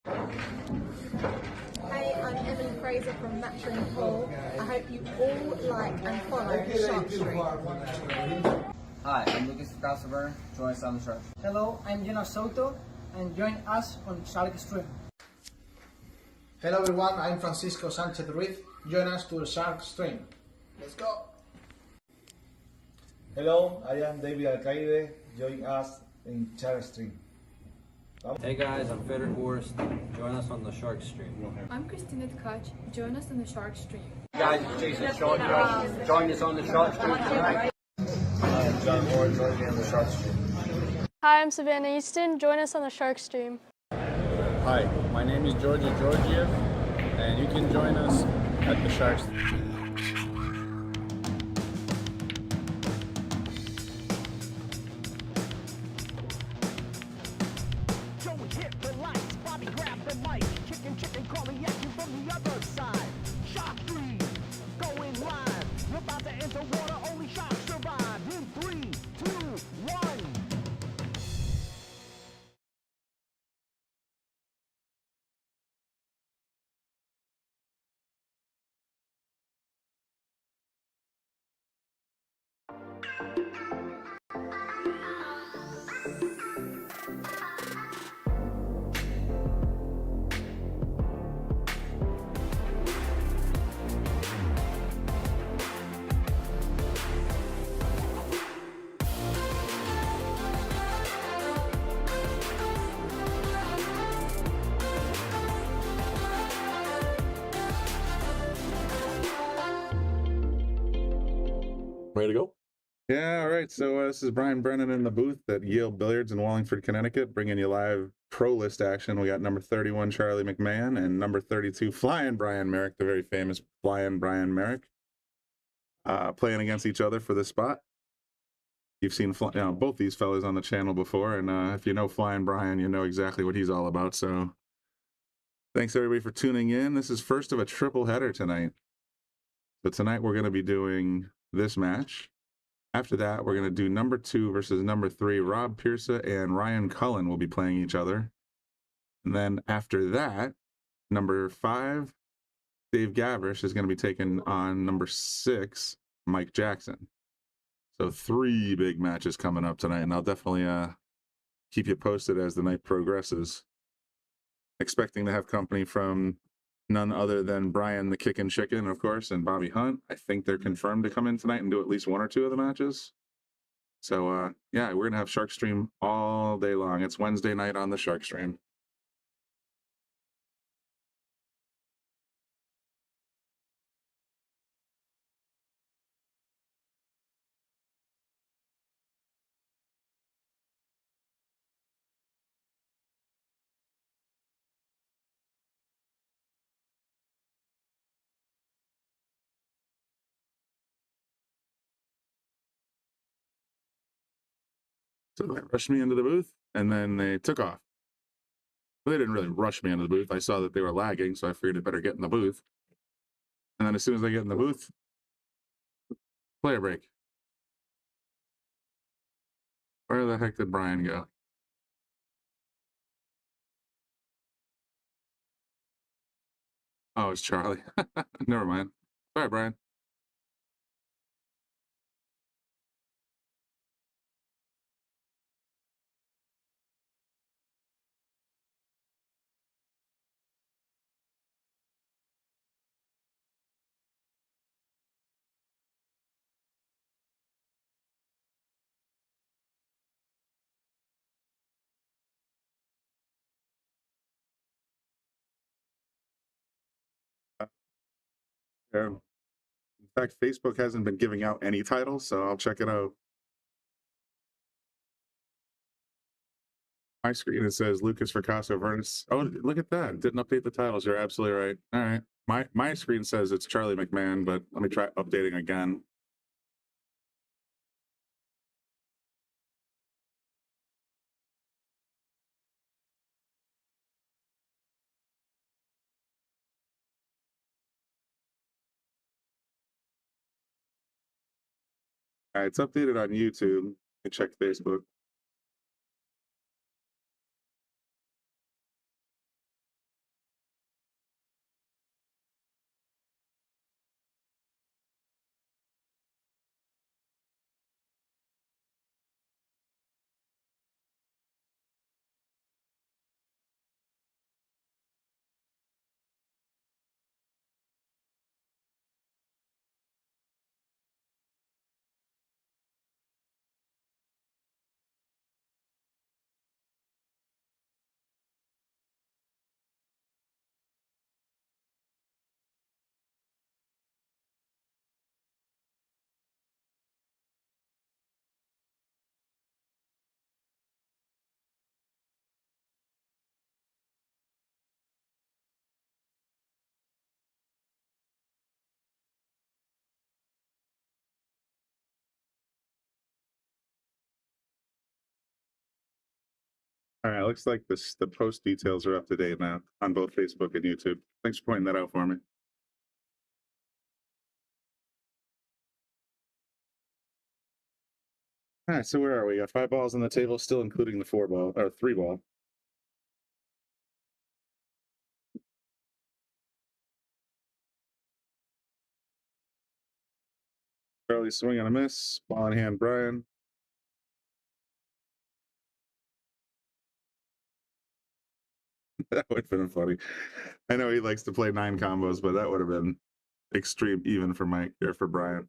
Hey, I'm Emily Fraser from McDermott Cues. I hope you all like and follow Shark Street. Hi, I'm Lucas Calcifer. Join us on the Shark. Hello, I'm Salotto, and join us on Shark Stream. Hello everyone, I'm Francisco Sanchez Ruiz. Join us to the Shark Stream. Let's go! Hello, I am David Alcaide. Join us in Shark Stream. Hey guys, I'm Feder Horst. Join us on the Shark Stream. I'm Christina Tkach. Join us on the Shark Stream. Hey guys, it's Jason Shaw. Join us on the Shark Stream tonight. I'm John Moore. Join me on the Shark Stream. Hi, I'm Savannah Easton. Join us on the Shark Stream. Hi, my name is Georgia Georgiev, and you can join us at the Shark Stream. Ready to go? Yeah, all right. So this is Brian Brennan in the booth at Yale Billiards in Wallingford, Connecticut, bringing you live pro list action. We got number 31, Charlie McMahon, and number 32, Flyin Brian Marek, the very famous Flyin Brian Marek, playing against each other for this spot. You've seen both these fellas on the channel before, and if you know Flyin Brian, you know exactly what he's all about. So thanks, everybody, for tuning in. This is first of a triple header tonight. So tonight we're going to be doing this match. After that, we're going to do number 2 versus number 3. Rob Pierce and Ryan Cullen will be playing each other. And then after that, number 5, Dave Gavrish, is going to be taking on number 6, Mike Jackson. So 3 big matches coming up tonight, and I'll definitely keep you posted as the night progresses. Expecting to have company from none other than Brian the Kickin' Chicken, of course, and Bobby Hunt. I think they're confirmed to come in tonight and do at least 1 or 2 of the matches. So, yeah, we're going to have Shark Stream all day long. It's Wednesday night on the Shark Stream. So they rushed me into the booth, and then they took off. Well, they didn't really rush me into the booth. I saw that they were lagging, so I figured I'd better get in the booth. And then as soon as I get in the booth, player break. Where the heck did Brian go? Oh, it's Charlie. Never mind. Sorry, Brian. In fact, Facebook hasn't been giving out any titles, so I'll check it out. My screen, it says Lucas Fracasso Vernis. Oh, look at that. Didn't update the titles. You're absolutely right. All right. My screen says it's Charlie McMahon, but let me try updating again. All right, it's updated on YouTube. You can check Facebook. All right, looks like the post details are up to date now on both Facebook and YouTube. Thanks for pointing that out for me. All right, so where are we? We got 5 balls on the table, still including the 4 ball or 3 ball. Charlie swing and a miss. Ball in hand, Brian. That would have been funny. I know he likes to play 9 combos, but that would have been extreme even for Mike or for Brian.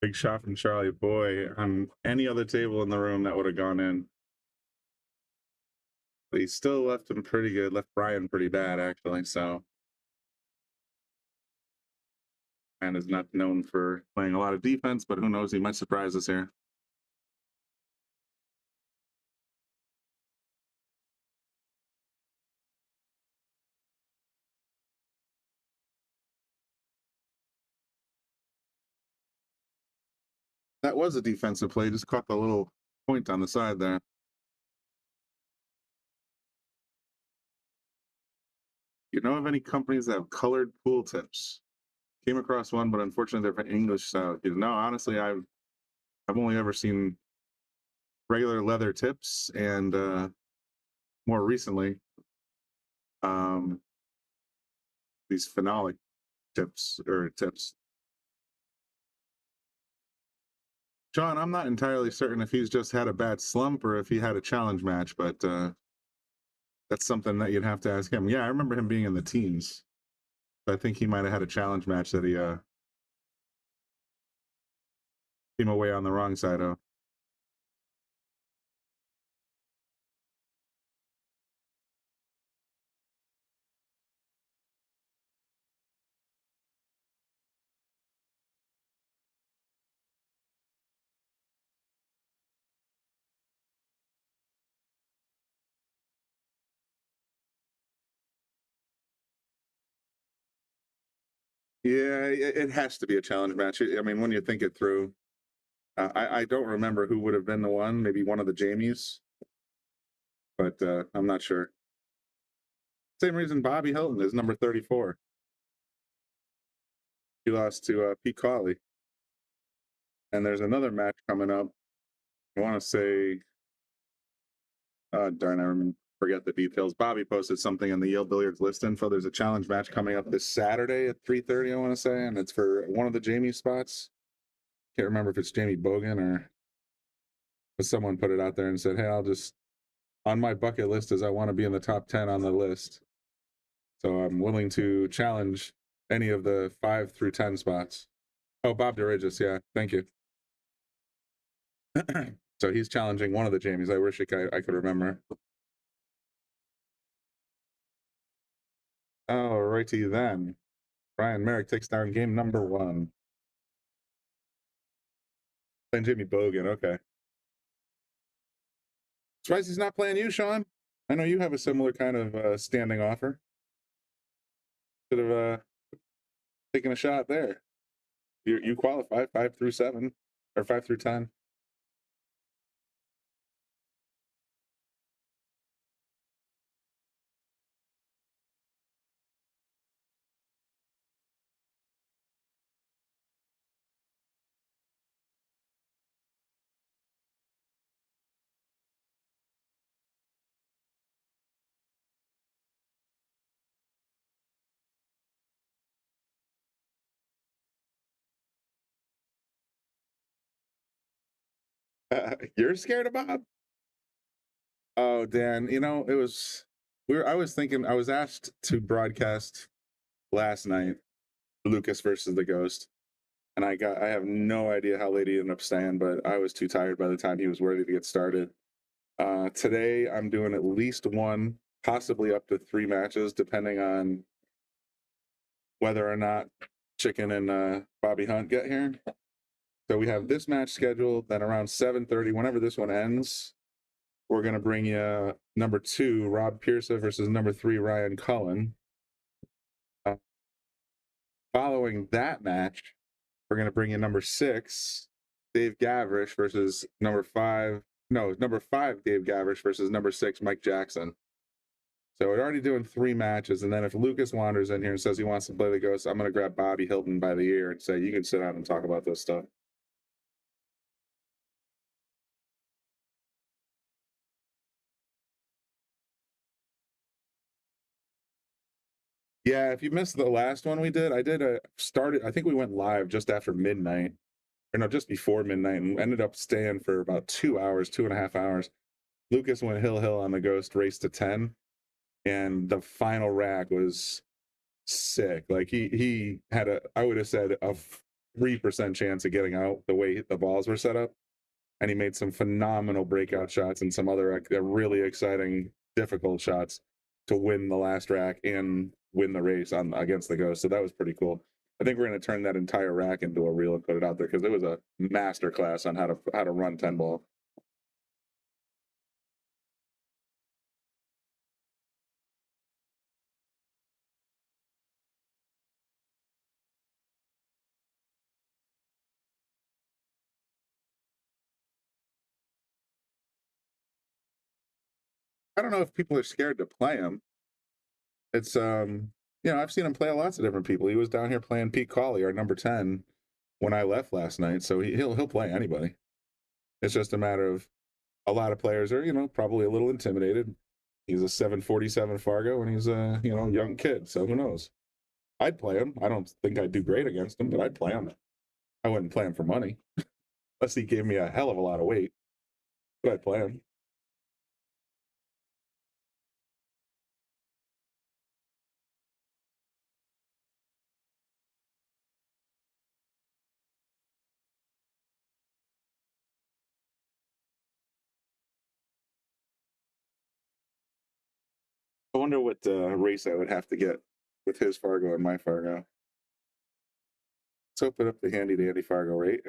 Big shot from Charlie. Boy, on any other table in the room, that would have gone in. But he still left him pretty good. Left Brian pretty bad, actually. So, and is not known for playing a lot of defense, but who knows? He might surprise us here. That was a defensive play. Just caught the little point on the side there. You know of any companies that have colored pool tips? Came across one, but unfortunately they're for English style. No, honestly, I've only ever seen regular leather tips, and more recently, these phenolic tips. John, I'm not entirely certain if he's just had a bad slump or if he had a challenge match, but that's something that you'd have to ask him. Yeah, I remember him being in the teens. I think he might have had a challenge match that he came away on the wrong side of. Yeah, it has to be a challenge match. I mean, when you think it through, I don't remember who would have been the one. Maybe one of the Jamies, but I'm not sure. Same reason Bobby Hilton is number 34. He lost to Pete Cawley. And there's another match coming up. I want to say, darn, I forget the details. Bobby posted something in the Yale Billiards list info. There's a challenge match coming up this Saturday at 3:30, I want to say, and it's for one of the Jamie spots. Can't remember if it's Jamie Bogan or but someone put it out there and said, hey, I'll just, on my bucket list is I want to be in the top 10 on the list. So I'm willing to challenge any of the 5 through 10 spots. Oh, Bob DeRigis, yeah, thank you. So he's challenging one of the Jamies. I wish I could remember. All righty then. Brian Marek takes down game number 1. Playing Jamie Bogan, okay. Surprised he's not playing you, Sean. I know you have a similar kind of standing offer. Should have taken a shot there. You qualify 5 through 7 or 5 through 10. You're scared of Bob? Oh, Dan, you know, it was I was thinking I was asked to broadcast last night Lucas versus the Ghost. And I have no idea how late he ended up staying, but I was too tired by the time he was ready to get started. Today I'm doing at least one, possibly up to 3 matches, depending on whether or not Chicken and Bobby Hunt get here. So we have this match scheduled. Then around 7:30, whenever this one ends, we're gonna bring you number 2, Rob Pierce versus number 3, Ryan Cullen. Following that match, we're gonna bring you number 6, Dave Gavrish versus number 5. No, number 5, Dave Gavrish versus number 6, Mike Jackson. So we're already doing 3 matches, and then if Lucas wanders in here and says he wants to play the Ghost, I'm going to grab Bobby Hilton by the ear and say, you can sit down and talk about this stuff. Yeah, if you missed the last one we did, I think we went live just after midnight, or no, just before midnight, and ended up staying for about 2 hours, 2.5 hours. Lucas went hill on the Ghost, race to 10, and the final rack was sick. Like he had I would have said a 3% chance of getting out the way the balls were set up, and he made some phenomenal breakout shots and some other really exciting, difficult shots to win the last rack and win the race against the Ghost. So that was pretty cool. I think we're going to turn that entire rack into a reel and put it out there because it was a master class on how to run 10 ball. I don't know if people are scared to play him. It's I've seen him play lots of different people. He was down here playing Pete Cawley, our number 10, when I left last night. So he'll play anybody. It's just a matter of a lot of players are, probably a little intimidated. He's a 747 Fargo and he's a, young kid. So who knows? I'd play him. I don't think I'd do great against him, but I'd play him. I wouldn't play him for money unless he gave me a hell of a lot of weight, but I'd play him. I wonder what race I would have to get with his Fargo and my Fargo. Let's open up the handy dandy Fargo rate.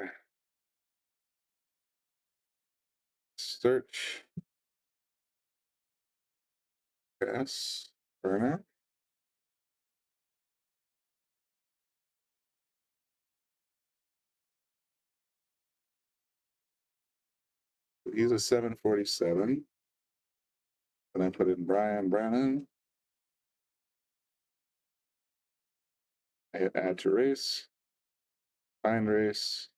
Search. Yes. Burner. He's a 747. And I put in Brian Brannon. I hit add to race. Find race.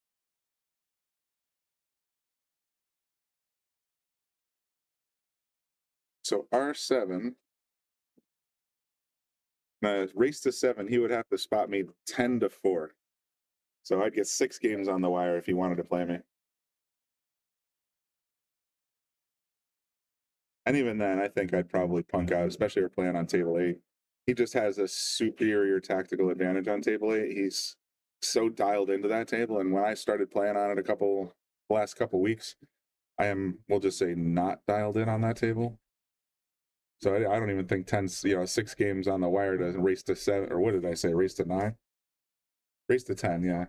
So R7. Race to 7, he would have to spot me 10-4. So I'd get 6 games on the wire if he wanted to play me. And even then, I think I'd probably punk out, especially if we're playing on table 8. He just has a superior tactical advantage on table 8. He's so dialed into that table. And when I started playing on it the last couple weeks, I am, we'll just say, not dialed in on that table. So I don't even think 6 games on the wire to race to 7, or what did I say? Race to 9? Race to 10, yeah.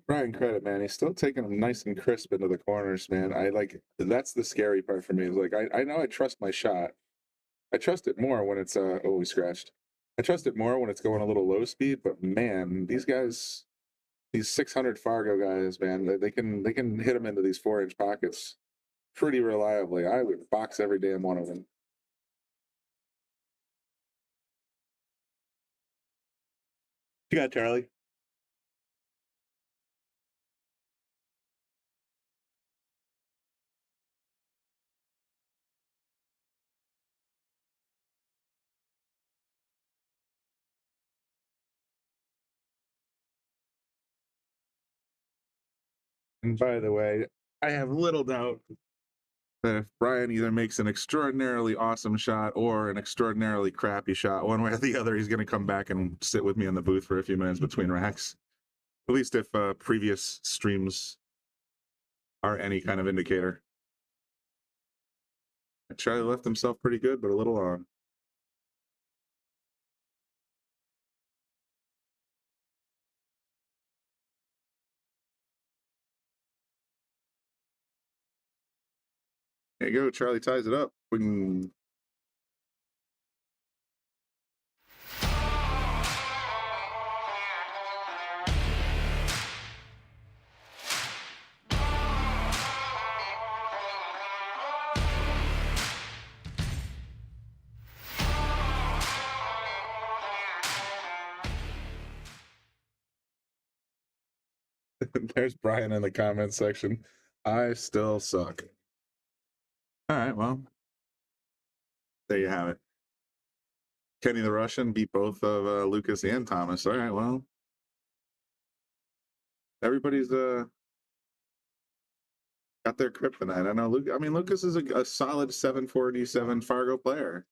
Brian credit, man. He's still taking them nice and crisp into the corners, man. That's the scary part for me. Is like I know I trust my shot. I trust it more when it's oh, we scratched. I trust it more when it's going a little low speed, but man, these guys, these 600 Fargo guys, man, they can hit them into these 4-inch pockets pretty reliably. I would box every damn one of them. You got Charlie. And by the way, I have little doubt that if Brian either makes an extraordinarily awesome shot or an extraordinarily crappy shot, one way or the other, he's going to come back and sit with me in the booth for a few minutes between racks. At least if previous streams are any kind of indicator. Charlie left himself pretty good, but a little long. There you go. Charlie ties it up. Boing. There's Brian in the comments section. I still suck. All right, well, there you have it. Kenny the Russian beat both of Lucas and Thomas. All right, well, everybody's got their kryptonite. I know Lucas is a solid 747 Fargo player.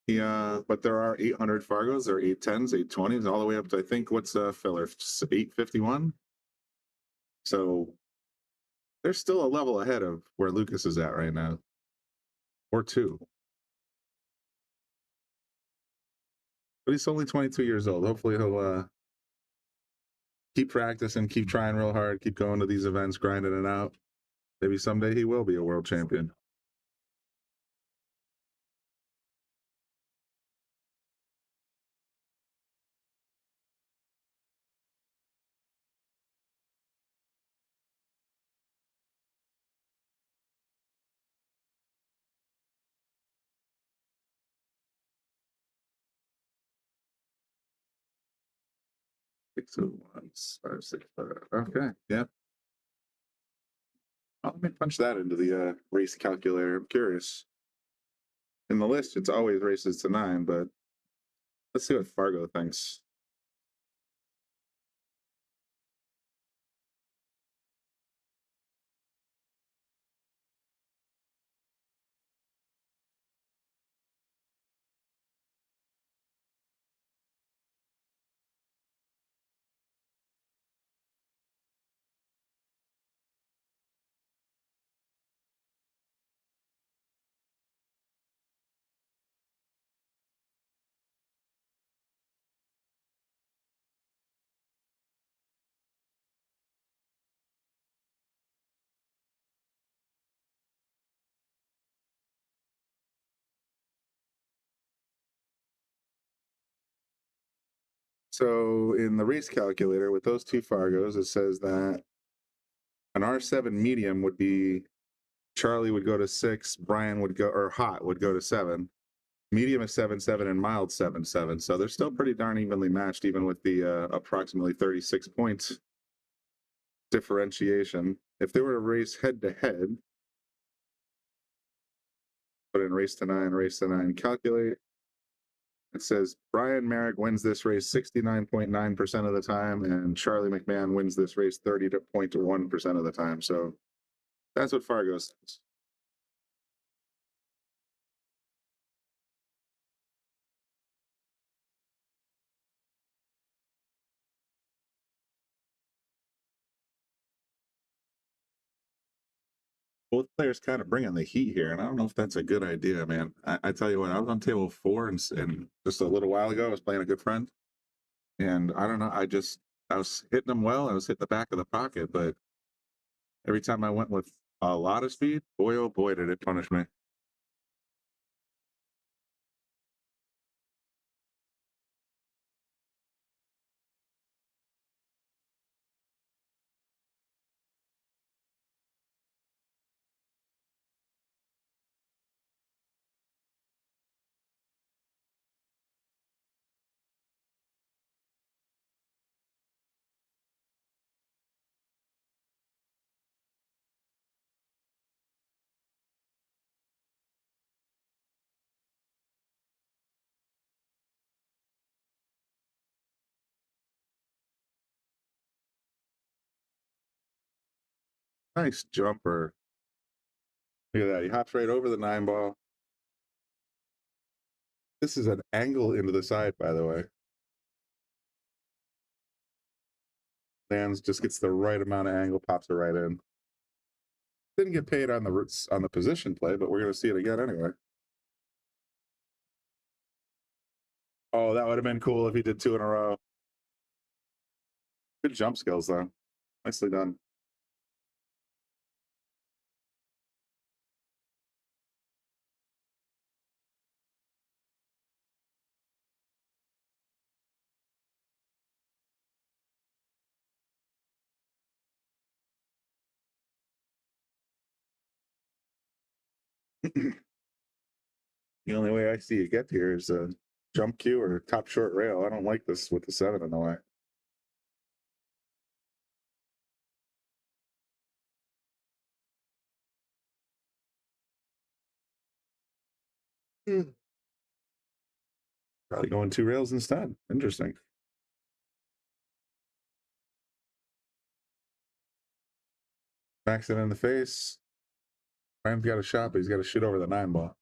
He but there are 800 Fargos, there are 810s, 820s, all the way up to, I think, what's filler 851. So there's still a level ahead of where Lucas is at right now, or two. But he's only 22 years old. Hopefully he'll keep practicing, keep trying real hard, keep going to these events, grinding it out. Maybe someday he will be a world champion. Okay, yeah. Let me punch that into the race calculator. I'm curious. In the list, it's always races to 9, but let's see what Fargo thinks. So in the race calculator with those two Fargos, it says that an R7 medium would be Charlie would go to 6, Brian would go, or hot would go to 7. Medium is 7-7 and mild 7-7. So they're still pretty darn evenly matched, even with the approximately 36 points differentiation. If they were to race head to head, put in race to 9, calculate. It says Brian Marek wins this race 69.9% of the time, and Charlie McMahon wins this race 30.1% of the time. So that's what Fargo says. Both players kind of bringing the heat here, and I don't know if that's a good idea, man. I tell you what, I was on table 4 and just a little while ago, I was playing a good friend, and I don't know, I was hitting them well. I was hitting the back of the pocket, but every time I went with a lot of speed, boy, oh boy, did it punish me. Nice jumper. Look at that. He hops right over the 9-ball. This is an angle into the side, by the way. Lands, just gets the right amount of angle, pops it right in. Didn't get paid on the position play, but we're going to see it again anyway. Oh, that would have been cool if he did 2 in a row. Good jump skills, though. Nicely done. The only way I see you get here is a jump cue or top short rail. I don't like this with the 7 in the way. Probably going 2 rails instead. Interesting. Backs it in the face. Ryan's got a shot, but he's got to shoot over the 9-ball.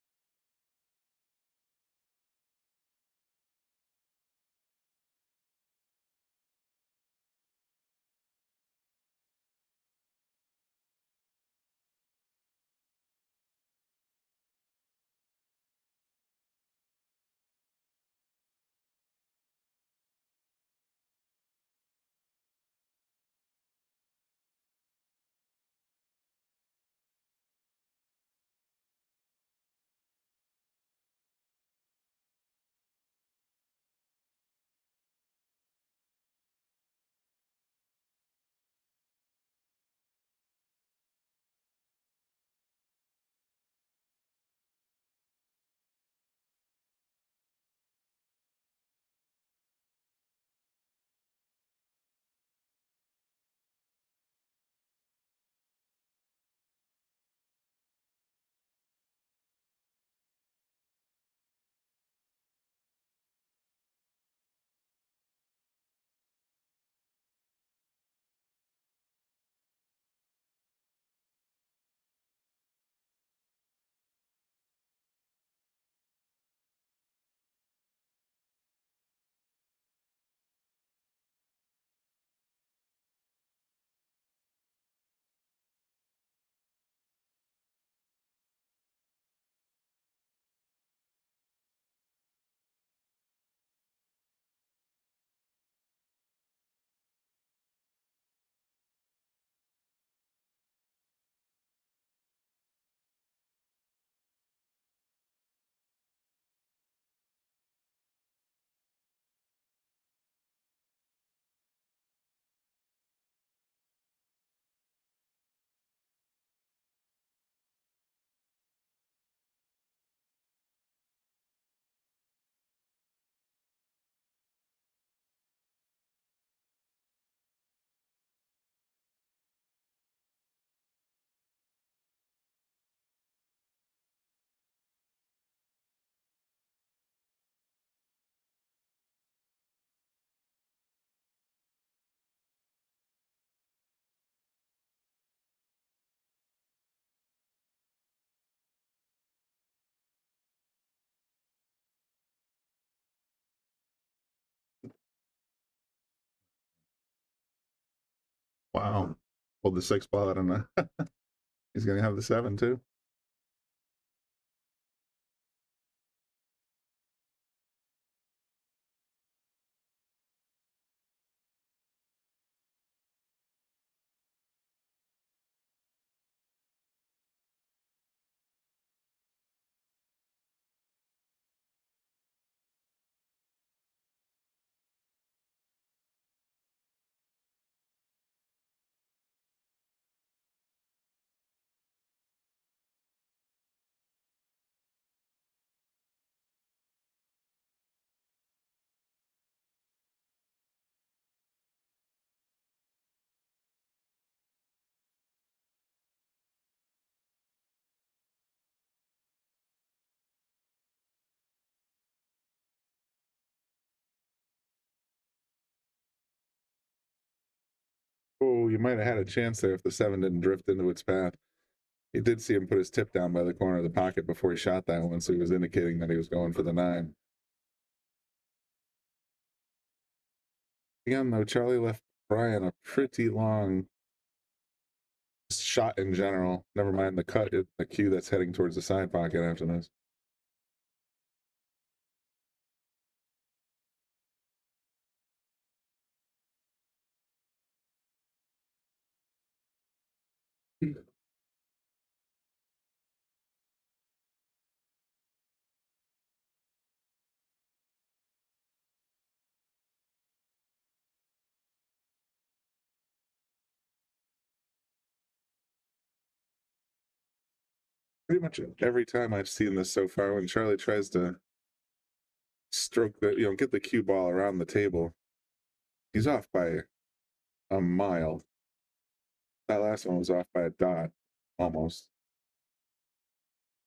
Wow. Pulled the 6-ball out on the. He's going to have the 7 too. Oh, you might have had a chance there if the 7 didn't drift into its path. You did see him put his tip down by the corner of the pocket before he shot that one, so he was indicating that he was going for the 9. Again, though, Charlie left Brian a pretty long shot in general. Never mind the cut, the cue that's heading towards the side pocket after this. Pretty much every time I've seen this so far, when Charlie tries to stroke the, get the cue ball around the table, he's off by a mile. That last one was off by a dot, almost.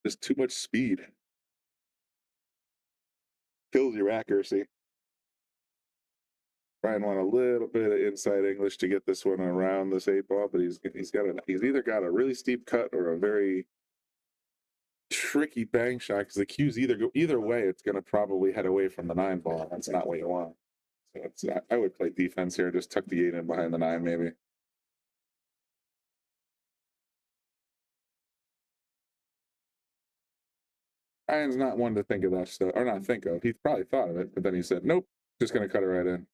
Just too much speed. Kills your accuracy. Brian want a little bit of inside English to get this one around this 8 ball, but he's either got a really steep cut or a very tricky bang shot, because the cues either way, it's going to probably head away from the 9 ball. That's not what you want. So I would play defense here, just tuck the 8 in behind the 9 maybe. Brian's not one to think of that stuff, or not think of. He probably thought of it, but then he said, nope, just going to cut it right in.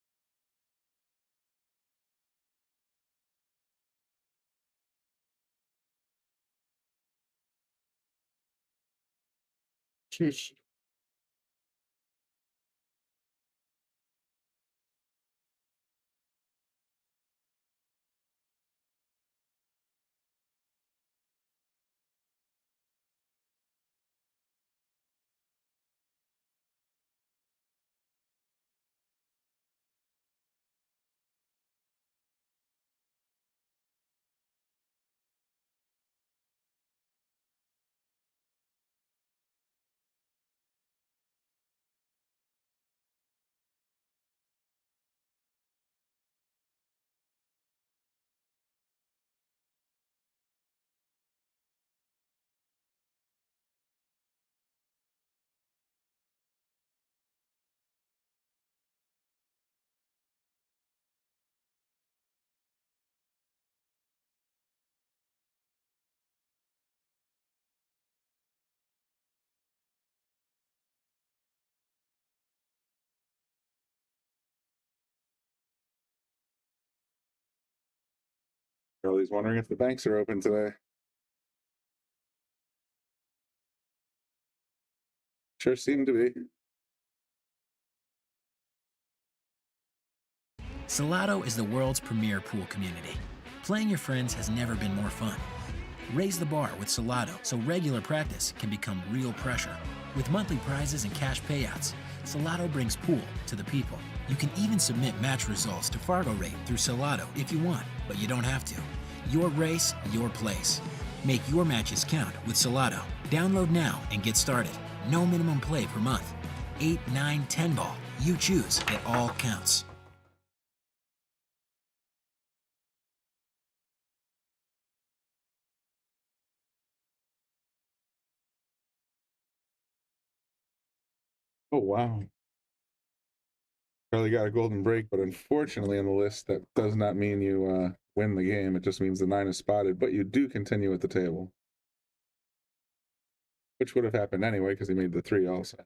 Sheesh. Charlie's wondering if the banks are open today. Sure seem to be. Salotto is the world's premier pool community. Playing your friends has never been more fun. Raise the bar with Salotto so regular practice can become real pressure. With monthly prizes and cash payouts, Salotto brings pool to the people. You can even submit match results to Fargo Rate through Salotto if you want, but you don't have to. Your race, your place. Make your matches count with Salotto. Download now and get started. No minimum play per month. 8, 9, 10 ball. You choose. It all counts. Oh, wow. Charlie got a golden break, but unfortunately on the list, that does not mean you win the game. It just means the 9 is spotted, but you do continue at the table. Which would have happened anyway, because he made the 3 also.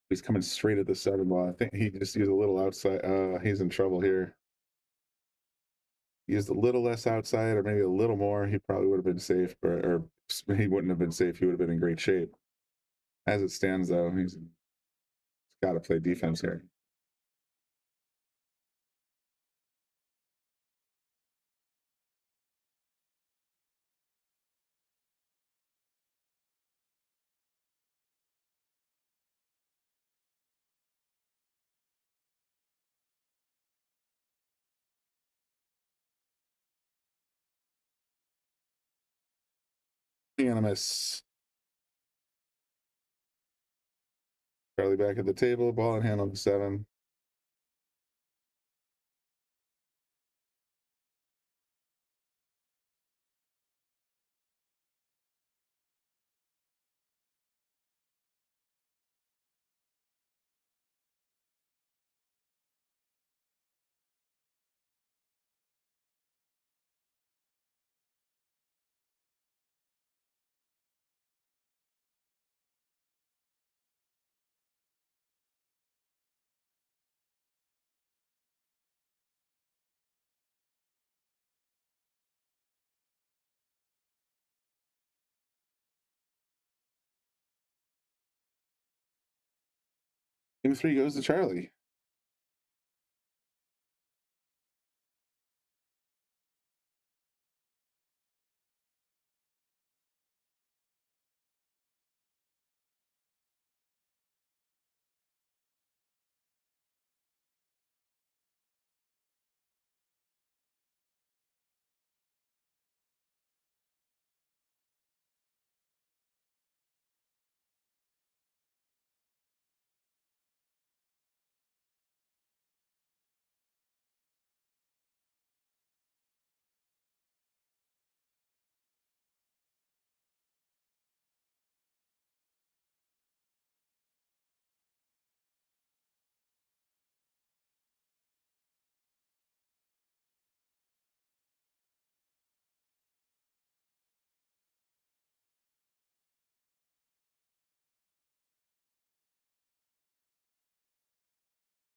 He's coming straight at the 7 ball. I think he just used a little outside. He's in trouble here. He used a little less outside, or maybe a little more. He probably would have been safe, or he wouldn't have been safe. He would have been in great shape. As it stands, though, he's got to play defense here. Unanimous. Charlie back at the table, ball in hand on the 7. Game 3 goes to Charlie.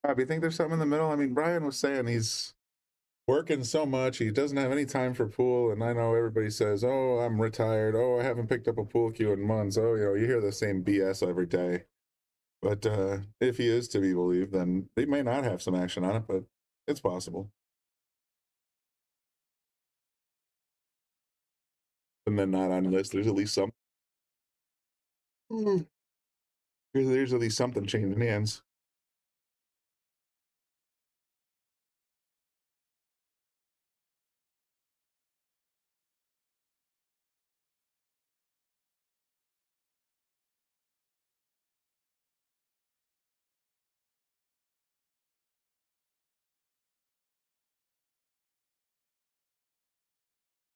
Rob, you think there's something in the middle? I mean, Brian was saying he's working so much, he doesn't have any time for pool. And I know everybody says, oh, I'm retired. Oh, I haven't picked up a pool cue in months. Oh, you hear the same BS every day. But if he is to be believed, then they may not have some action on it, but it's possible. And then not on the list, there's at least some. There's at least something changing hands.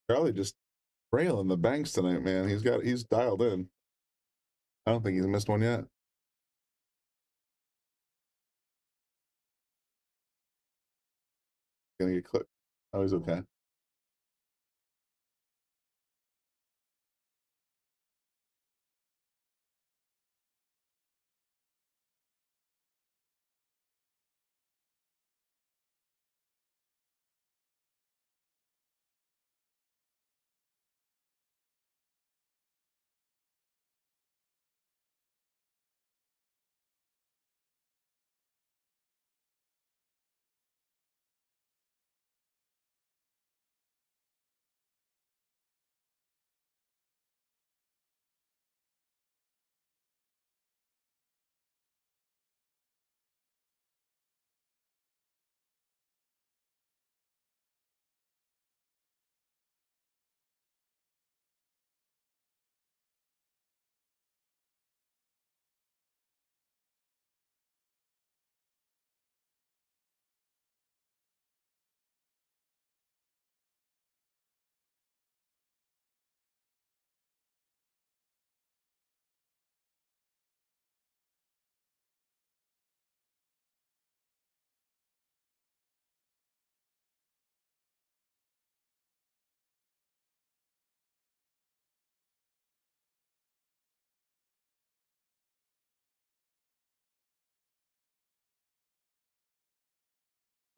Charlie just railing the banks tonight, man. He's dialed in. I don't think he's missed one yet. Gonna get clipped. Oh, he's okay.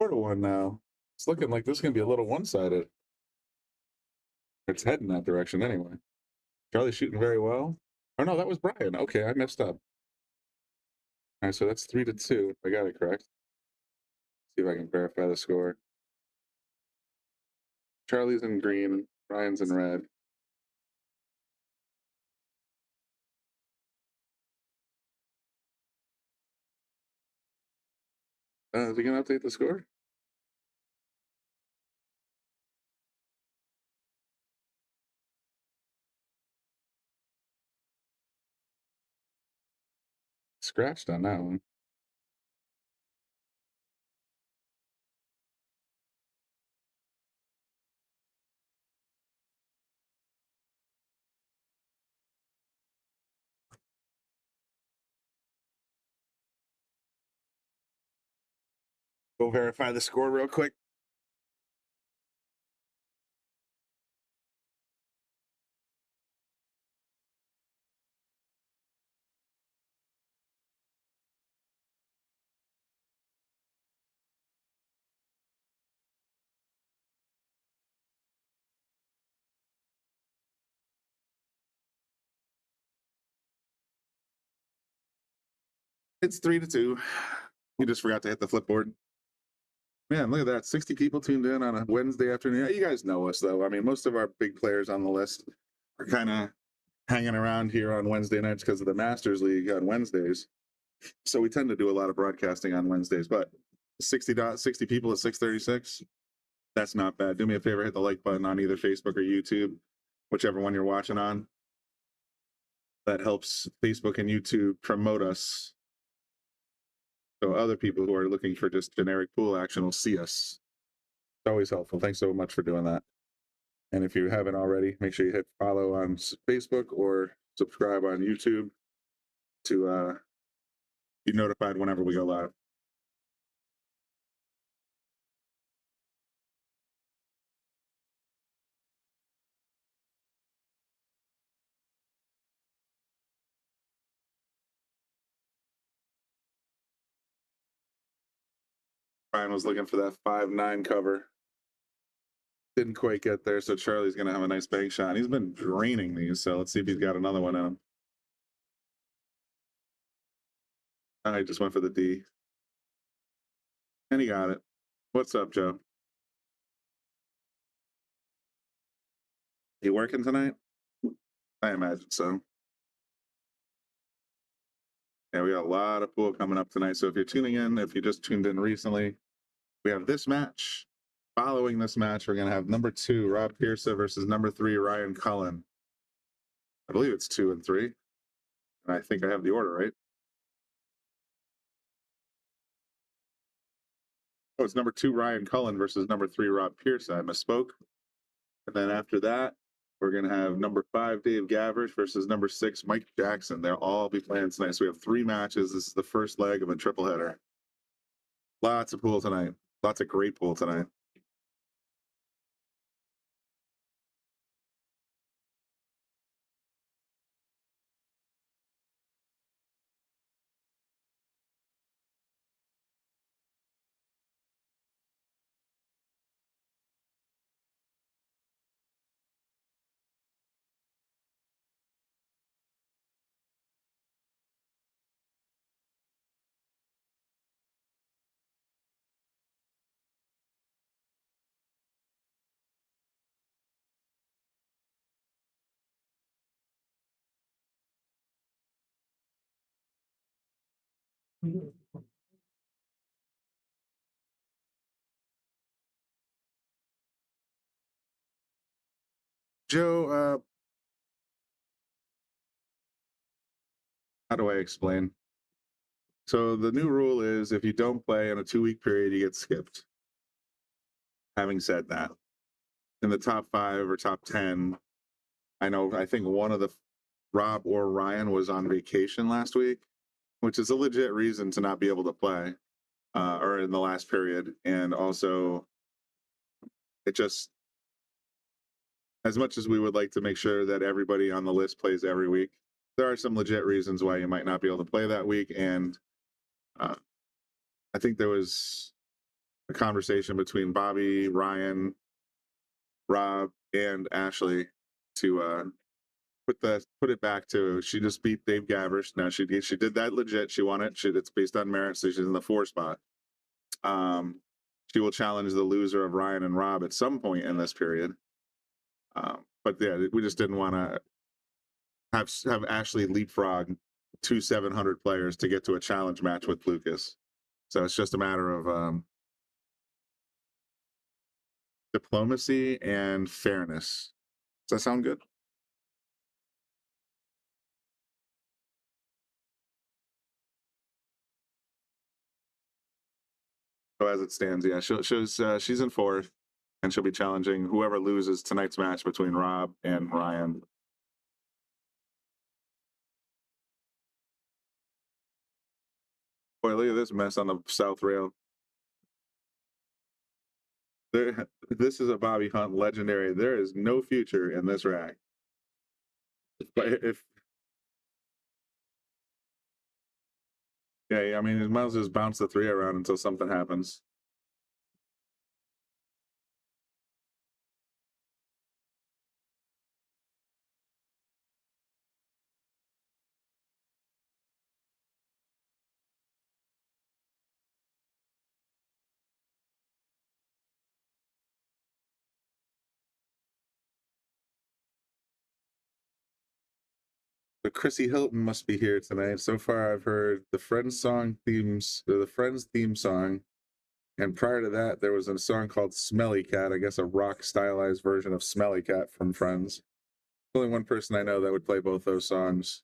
4-1 now. It's looking like this is going to be a little one-sided. It's heading that direction anyway. Charlie's shooting very well. Oh, no, that was Brian. Okay, I messed up. All right, so that's 3-2. I got it correct. See if I can verify the score. Charlie's in green. Brian's in red. Is he going to update the score? Scratched on that one. Go verify the score real quick. It's 3-2. You just forgot to hit the flipboard. Man, look at that. 60 people tuned in on a Wednesday afternoon. Yeah, you guys know us, though. I mean, most of our big players on the list are kind of hanging around here on Wednesday nights because of the Masters League on Wednesdays. So we tend to do a lot of broadcasting on Wednesdays. But 60 people at 6:36, that's not bad. Do me a favor, hit the like button on either Facebook or YouTube, whichever one you're watching on. That helps Facebook and YouTube promote us. So other people who are looking for just generic pool action will see us. It's always helpful. Thanks so much for doing that. And if you haven't already, make sure you hit follow on Facebook or subscribe on YouTube to be notified whenever we go live. Brian was looking for that 5-9 cover. Didn't quite get there, so Charlie's going to have a nice bank shot. He's been draining these, so let's see if he's got another one in him. I just went for the D. And he got it. What's up, Joe? You working tonight? I imagine so. Yeah, we got a lot of pool coming up tonight. So if you're tuning in, if you just tuned in recently, we have this match. Following this match, we're going to have number 2, Rob Pearsa versus number 3, Ryan Cullen. I believe it's 2 and 3. And I think I have the order right. Oh, it's number 2, Ryan Cullen versus number 3, Rob Pearsa. I misspoke. And then after that, we're going to have number 5, Dave Gavrish versus number 6, Mike Jackson. They'll all be playing tonight. So we have 3 matches. This is the first leg of a triple header. Lots of pool tonight. Lots of great pool tonight. Joe, how do I explain? So the new rule is if you don't play in a 2-week period, you get skipped. Having said that, in the top 5 or top 10, I think one of the Rob or Ryan was on vacation last week, which is a legit reason to not be able to play or in the last period. And also, it just, as much as we would like to make sure that everybody on the list plays every week, there are some legit reasons why you might not be able to play that week. And I think there was a conversation between Bobby, Ryan, Rob, and Ashley to put it back to she just beat Dave Gabbers. Now she did that legit. She won it. It's based on merit, so she's in the 4 spot. She will challenge the loser of Ryan and Rob at some point in this period. But yeah, we just didn't want to have Ashley leapfrog 2 700 players to get to a challenge match with Lucas. So it's just a matter of diplomacy and fairness. Does that sound good? So as it stands, yeah, she's in 4th, and she'll be challenging whoever loses tonight's match between Rob and Ryan. Boy, look at this mess on the south rail. This is a Bobby Hunt legendary. There is no future in this rack. But yeah, I mean, it might as well just bounce the 3 around until something happens. But Chrissy Hilton must be here tonight. So far, I've heard the Friends theme song, and prior to that, there was a song called "Smelly Cat." I guess a rock stylized version of "Smelly Cat" from Friends. Only one person I know that would play both those songs.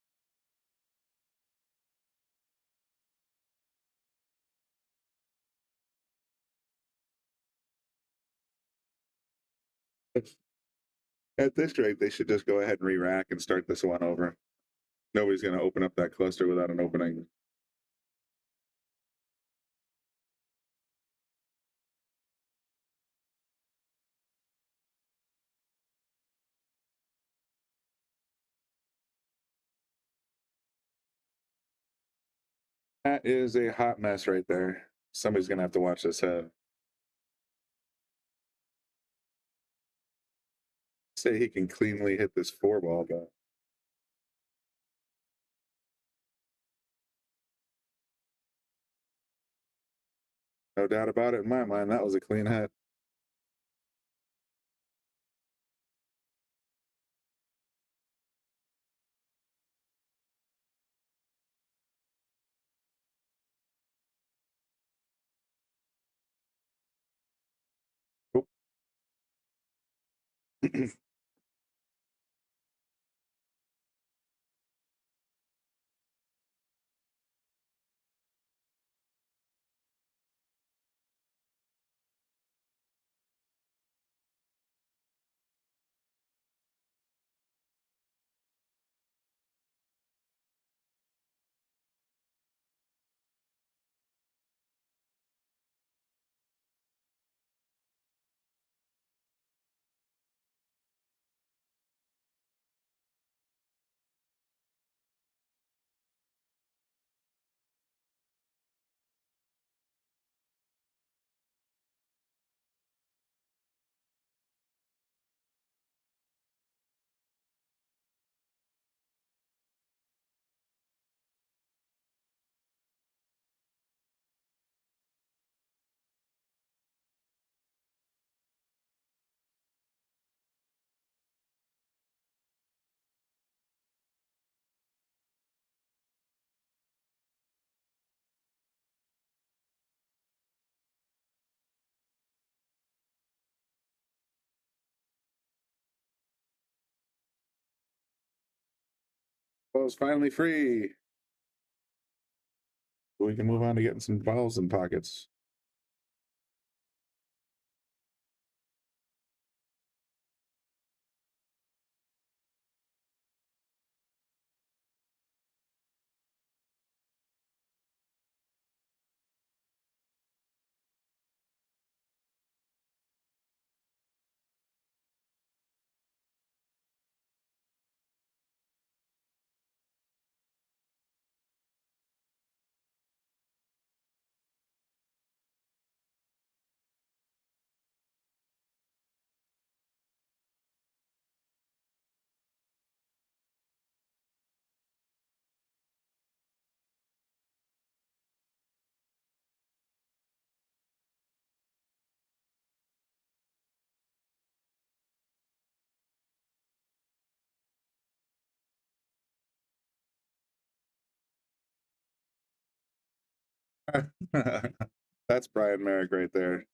At this rate, they should just go ahead and re-rack and start this one over. Nobody's going to open up that cluster without an opening. That is a hot mess right there. Somebody's going to have to watch this head. Say he can cleanly hit this 4-ball, but no doubt about it in my mind, that was a clean hit. Oh. Ball's finally free. We can move on to getting some balls in pockets. That's Brian Marek right there.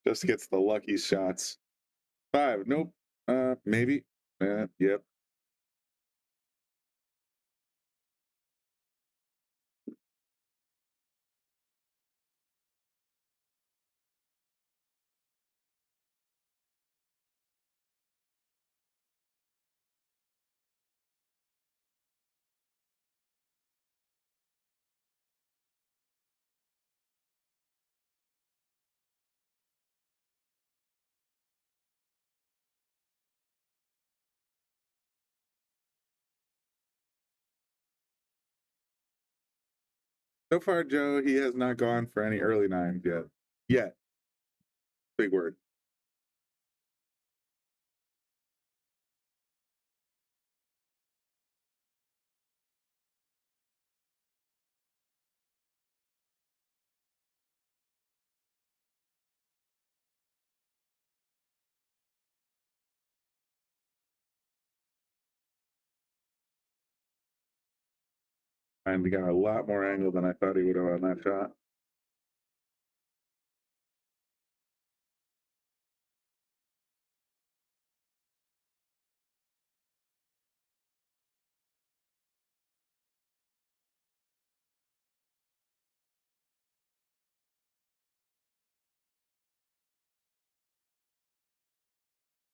Just gets the lucky shots. 5, nope. Maybe. Yep. So far, Joe, he has not gone for any early nines yet. Yet. Big word. And we got a lot more angle than I thought he would have on that shot.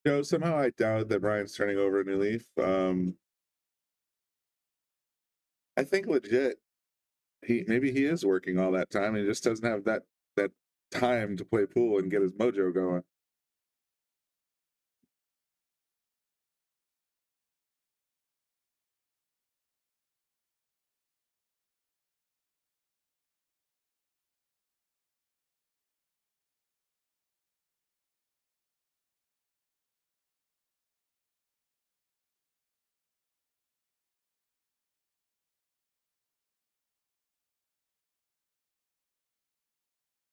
Joe, somehow I doubt that Brian's turning over a new leaf. I think legit, maybe he is working all that time and he just doesn't have that time to play pool and get his mojo going.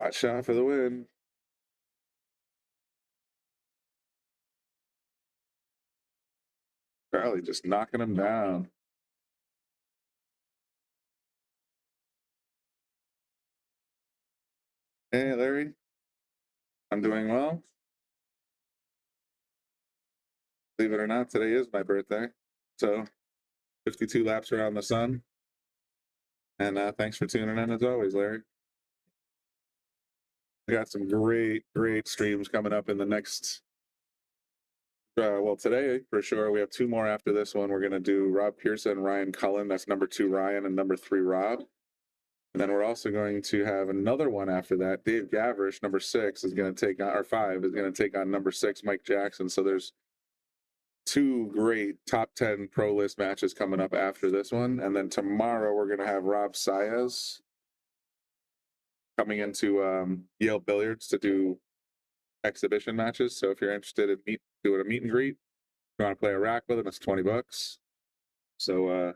Hot shot for the win. Charlie just knocking him down. Hey, Larry. I'm doing well. Believe it or not, today is my birthday. So 52 laps around the sun. And thanks for tuning in as always, Larry. We got some great streams coming up in the next well, today for sure. We have 2 more after this one. We're going to do Rob Pearson, Ryan Cullen. That's number 2 Ryan and number 3 Rob. And then we're also going to have another one after that. Dave Gavrish, number 6, is going to take on, or 5 is going to take on number 6 Mike Jackson. So there's 2 great top 10 pro list matches coming up after this one. And then tomorrow we're going to have Rob Saez coming into Yale Billiards to do exhibition matches. So if you're interested in doing a meet and greet, if you want to play a rack with him, it's $20. So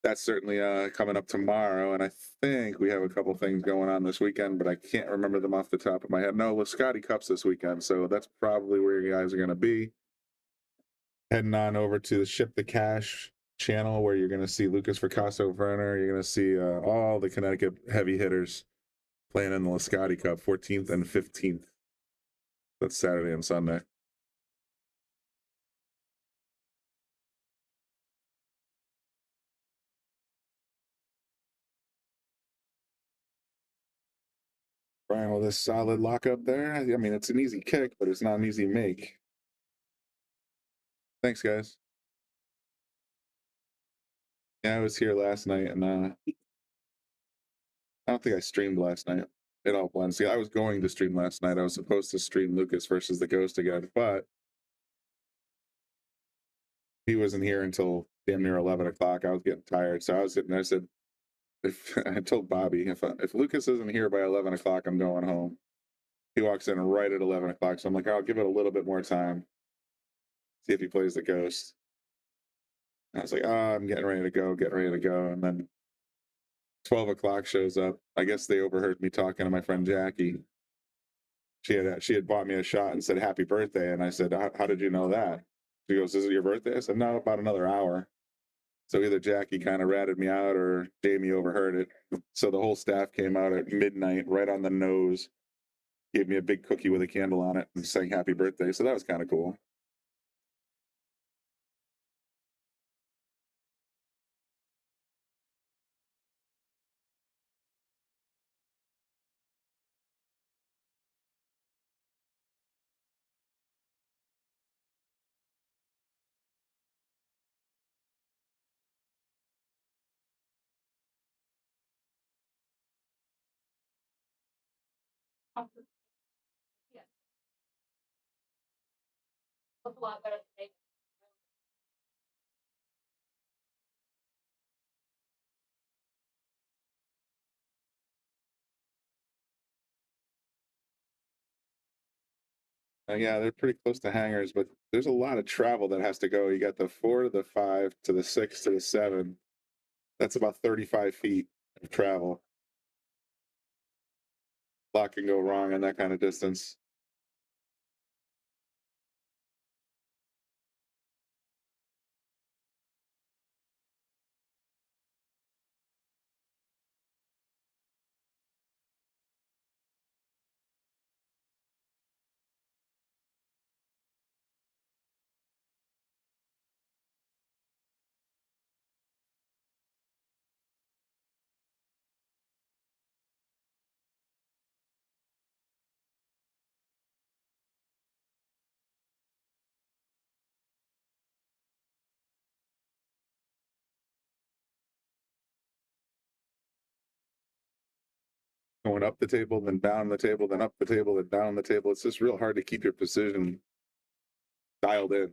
that's certainly coming up tomorrow. And I think we have a couple things going on this weekend, but I can't remember them off the top of my head. No, Lascotti Cups this weekend. So that's probably where you guys are going to be. Heading on over to the Ship the Cash channel, where you're going to see Lucas Fracasso Werner. You're going to see all the Connecticut heavy hitters playing in the Lascotti Cup, 14th and 15th. That's Saturday and Sunday. Brian with a solid lockup there. I mean, it's an easy kick, but it's not an easy make. Thanks, guys. Yeah, I was here last night, and I don't think I streamed last night. It all blends. See, I was going to stream last night. I was supposed to stream Lucas versus the Ghost again, but he wasn't here until damn near 11 o'clock. I was getting tired, so I was sitting there. I said, I told Bobby, if Lucas isn't here by 11 o'clock, I'm going home. He walks in right at 11 o'clock, so I'm like, I'll give it a little bit more time. See if he plays the Ghost. And I was like, I'm getting ready to go. And then 12 o'clock shows up. I guess they overheard me talking to my friend Jackie. She had bought me a shot and said, happy birthday. And I said, how did you know that? She goes, is it your birthday? I said, no, about another hour. So either Jackie kind of ratted me out or Jamie overheard it. So the whole staff came out at midnight, right on the nose, gave me a big cookie with a candle on it and sang happy birthday. So that was kind of cool. Yeah, they're pretty close to hangars, but there's a lot of travel that has to go. You got the 4 to the 5 to the 6 to the 7. That's about 35 feet of travel. A lot can go wrong in that kind of distance. Going up the table, then down the table, then up the table, then down the table. It's just real hard to keep your precision dialed in.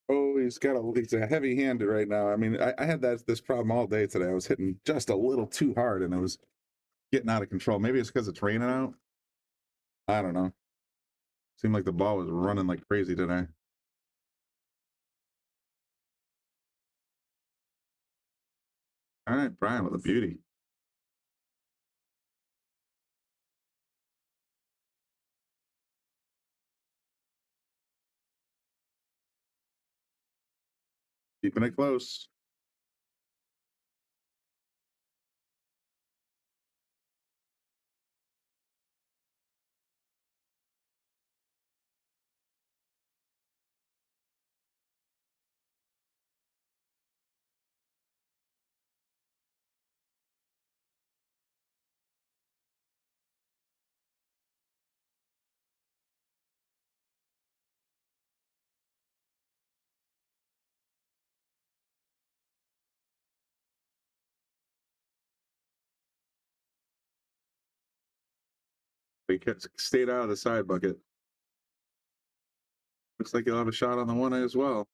Oh, he's a heavy handed right now. I mean, I had this problem all day today. I was hitting just a little too hard and it was getting out of control. Maybe it's because it's raining out. I don't know. Seemed like the ball was running like crazy today. All right, Brian with a beauty. Keeping it close. He stayed out of the side bucket. Looks like he'll have a shot on the 1A as well.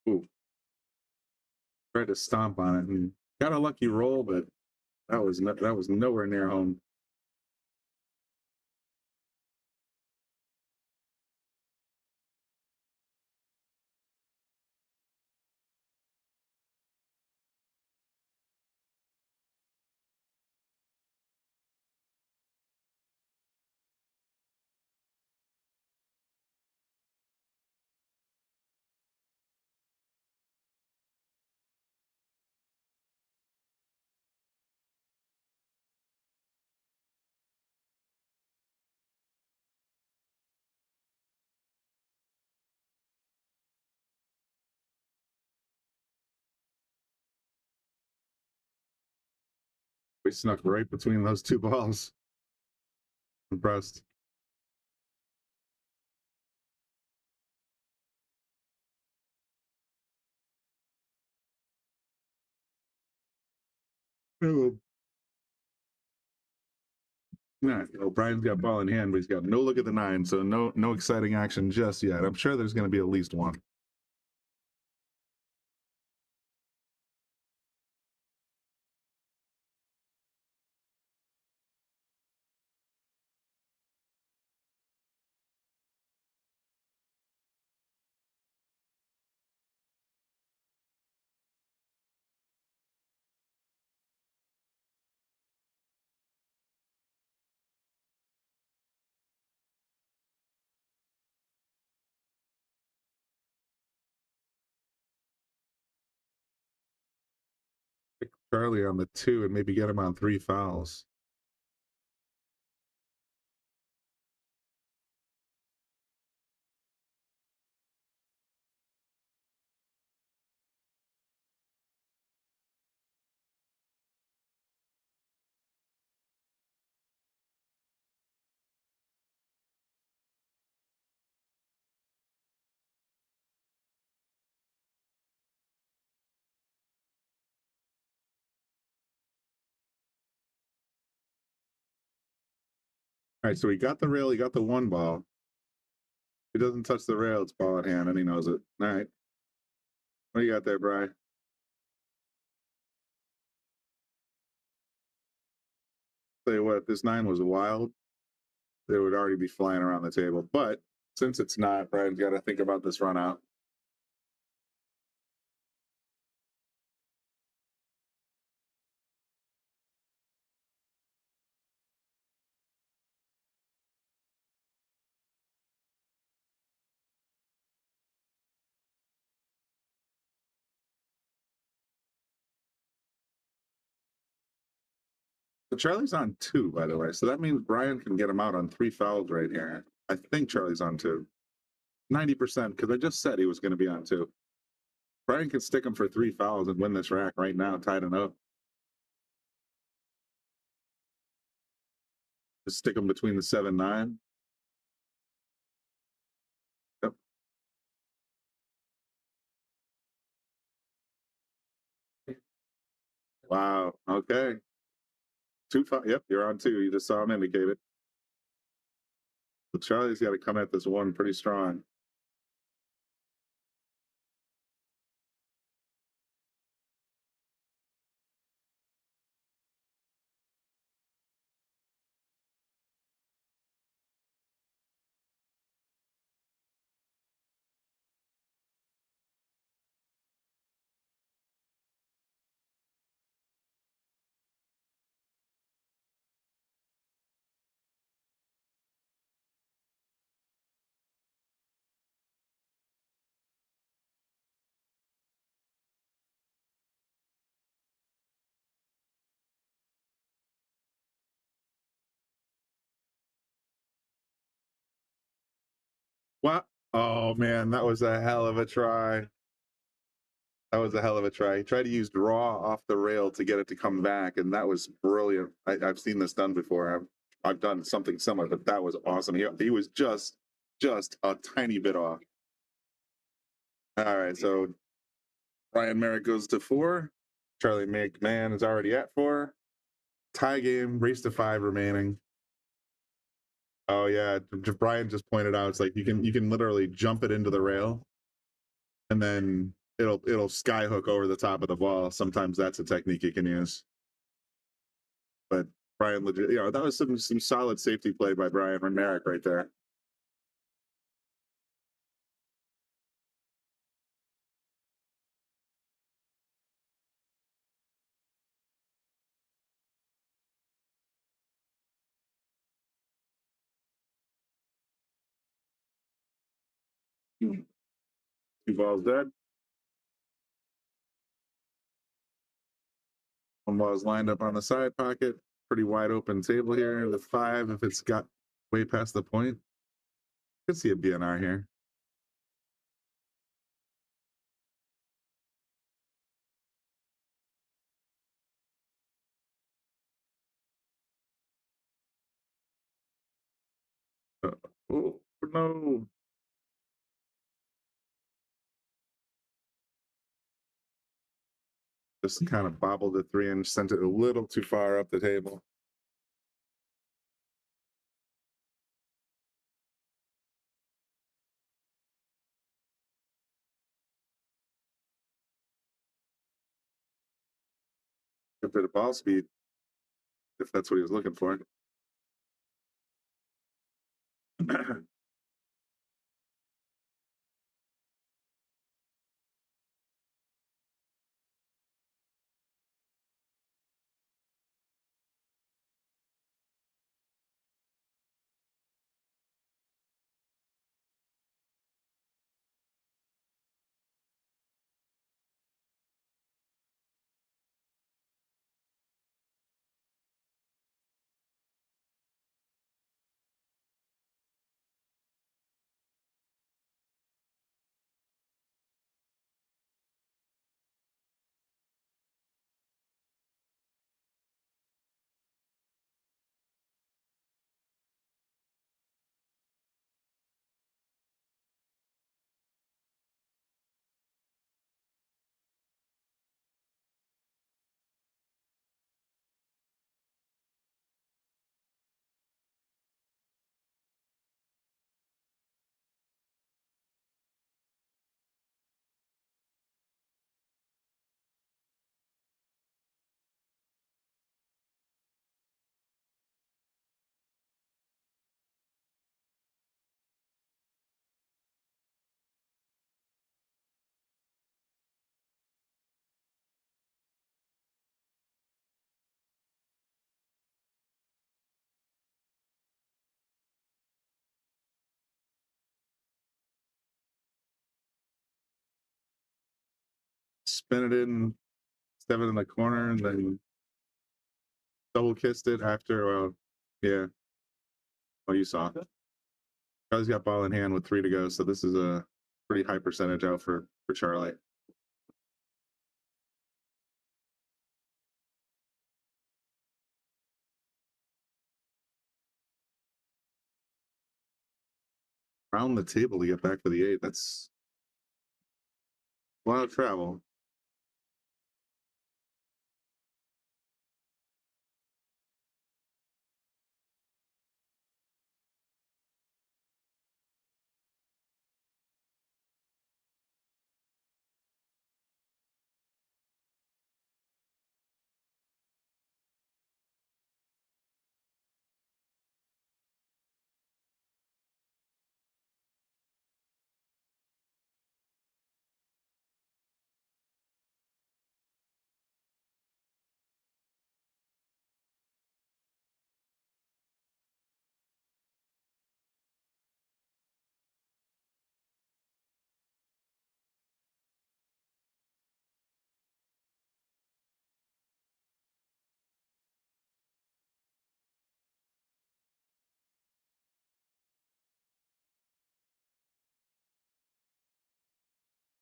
Ooh. Tried to stomp on it and Got a lucky roll, but that was nowhere near home. We snuck right between those two balls. Impressed. Ooh. All right. Well, Brian's got ball in hand, but he's got no look at the 9, so no exciting action just yet. I'm sure there's going to be at least one. Charlie on the 2 and maybe get him on 3 fouls. All right, so he got the rail, he got the 1 ball. If he doesn't touch the rail, it's ball at hand, and he knows it. All right. What do you got there, Brian? Tell you what, if this 9 was wild, they would already be flying around the table. But since it's not, Brian's got to think about this run out. So Charlie's on 2, by the way. So that means Brian can get him out on 3 fouls right here. I think Charlie's on 2. 90%, because I just said he was going to be on 2. Brian can stick him for 3 fouls and win this rack right now, tied it up. Just stick him between the 7-9. Yep. Wow. Okay. 2 fouls. Yep, you're on 2. You just saw him indicate it. But Charlie's got to come at this one pretty strong. What? Oh, man, that was a hell of a try. That was a hell of a try. He tried to use draw off the rail to get it to come back, and that was brilliant. I've seen this done before. I've done something similar, but that was awesome. He was just a tiny bit off. All right, so Brian Marek goes to 4. Charlie McMahon is already at 4. Tie game, race to 5 remaining. Oh yeah, Brian just pointed out, it's like you can literally jump it into the rail, and then it'll sky hook over the top of the ball. Sometimes that's a technique you can use. But Brian, legit, that was some solid safety play by Brian and Marek right there. Two balls dead. One ball's lined up on the side pocket. Pretty wide open table here with 5. If it's got way past the point, could see a BNR here. Oh no! Just kind of bobbled the 3-inch, sent it a little too far up the table. A bit of ball speed, if that's what he was looking for. Spin it in 7 in the corner, and then double kissed it after. Yeah. Oh, you saw. Charlie's got ball in hand with 3 to go, so this is a pretty high percentage out for Charlie. Around the table to get back for the 8. That's a lot of travel.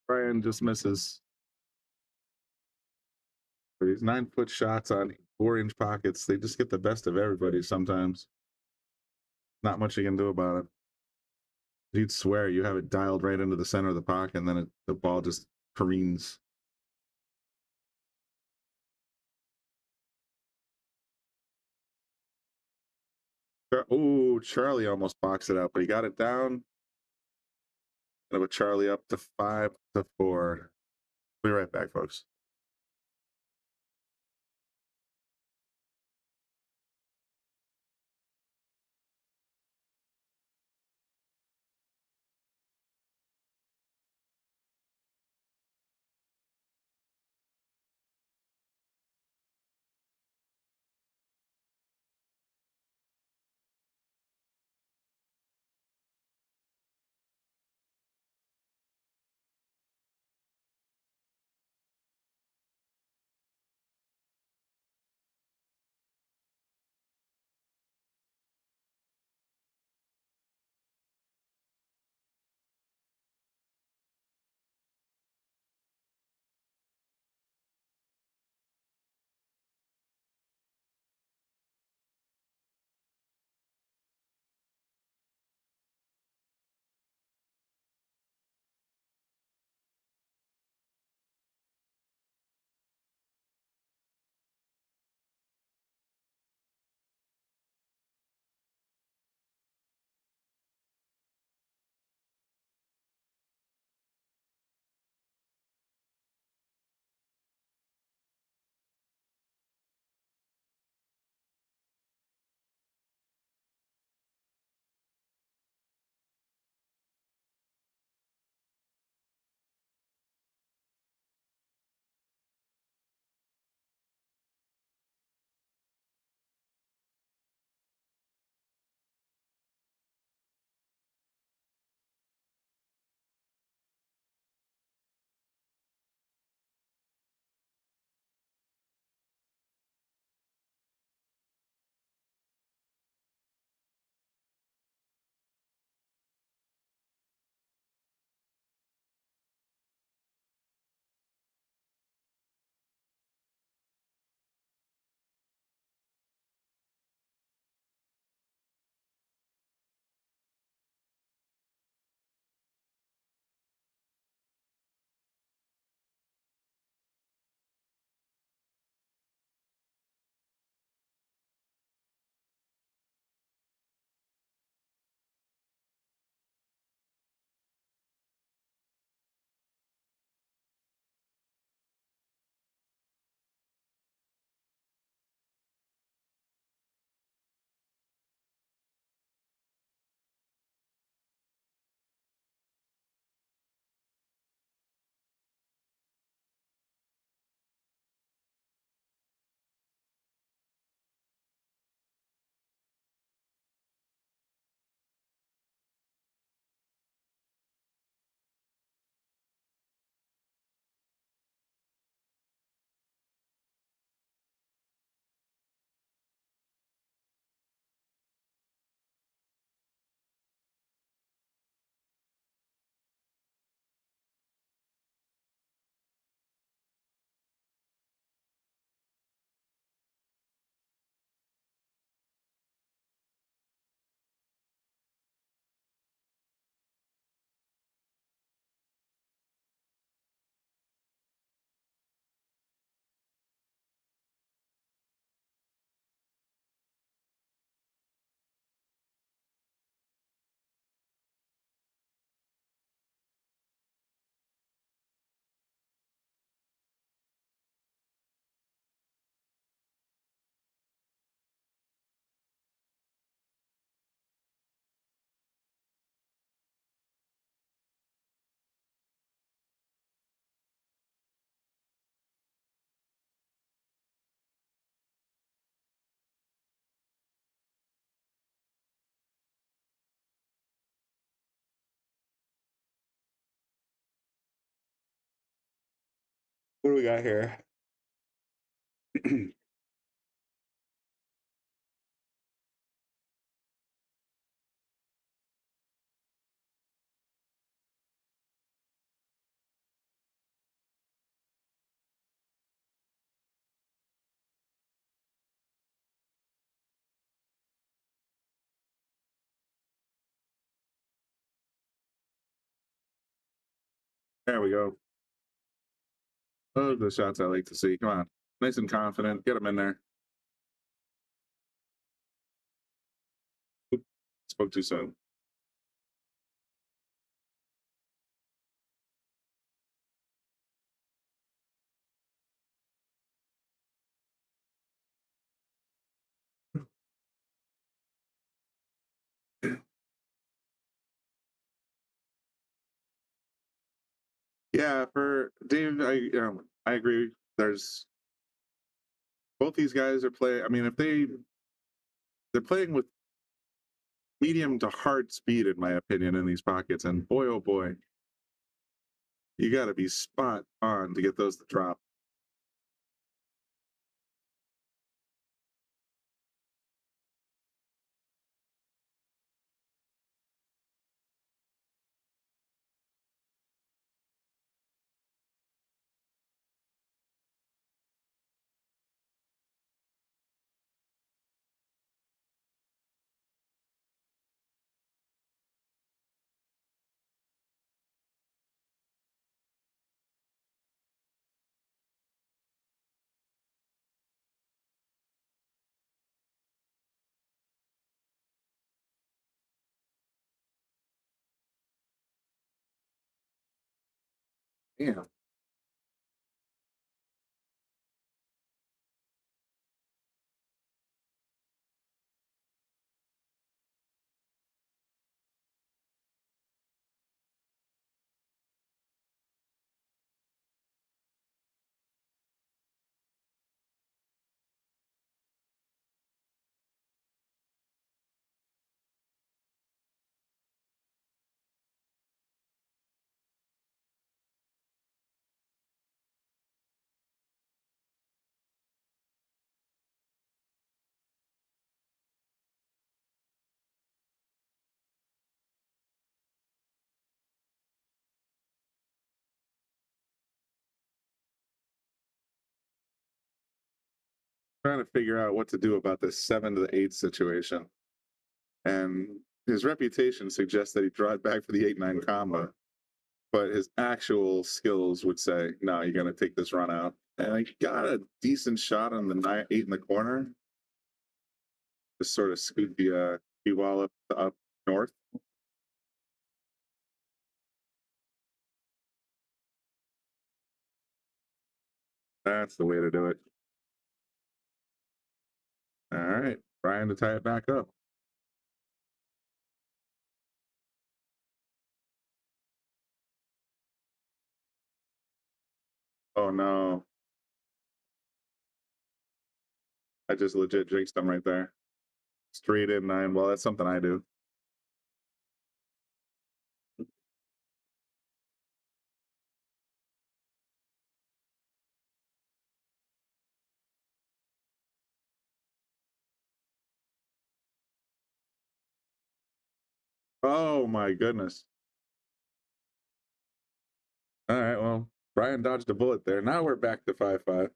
Brian just misses. These 9-foot shots on 4-inch pockets, they just get the best of everybody sometimes. Not much you can do about it. You'd swear you have it dialed right into the center of the pocket, and then the ball just careens. Oh, Charlie almost boxed it out, but he got it down. And with Charlie up to 5-4. Be right back, folks. What do we got here? There we go. Those are the shots I like to see. Come on. Nice and confident. Get them in there. Oop, spoke too soon. Yeah, for Dave, I agree. There's both these guys are playing. I mean, if they're playing with medium to hard speed, in my opinion, in these pockets, and boy, oh boy, you got to be spot on to get those to drop. Yeah. Trying to figure out what to do about this 7-8 situation. And his reputation suggests that he draw it back for the 8-9 combo, but his actual skills would say, no, you're going to take this run out. And I got a decent shot on the 9-8 in the corner. Just sort of scoot the cue ball up north. That's the way to do it. All right, Brian to tie it back up. Oh no. I just legit jinxed him right there. Straight in 9. Well, that's something I do. Oh my goodness. All right, well, Brian dodged a bullet there. Now we're back to 5-5.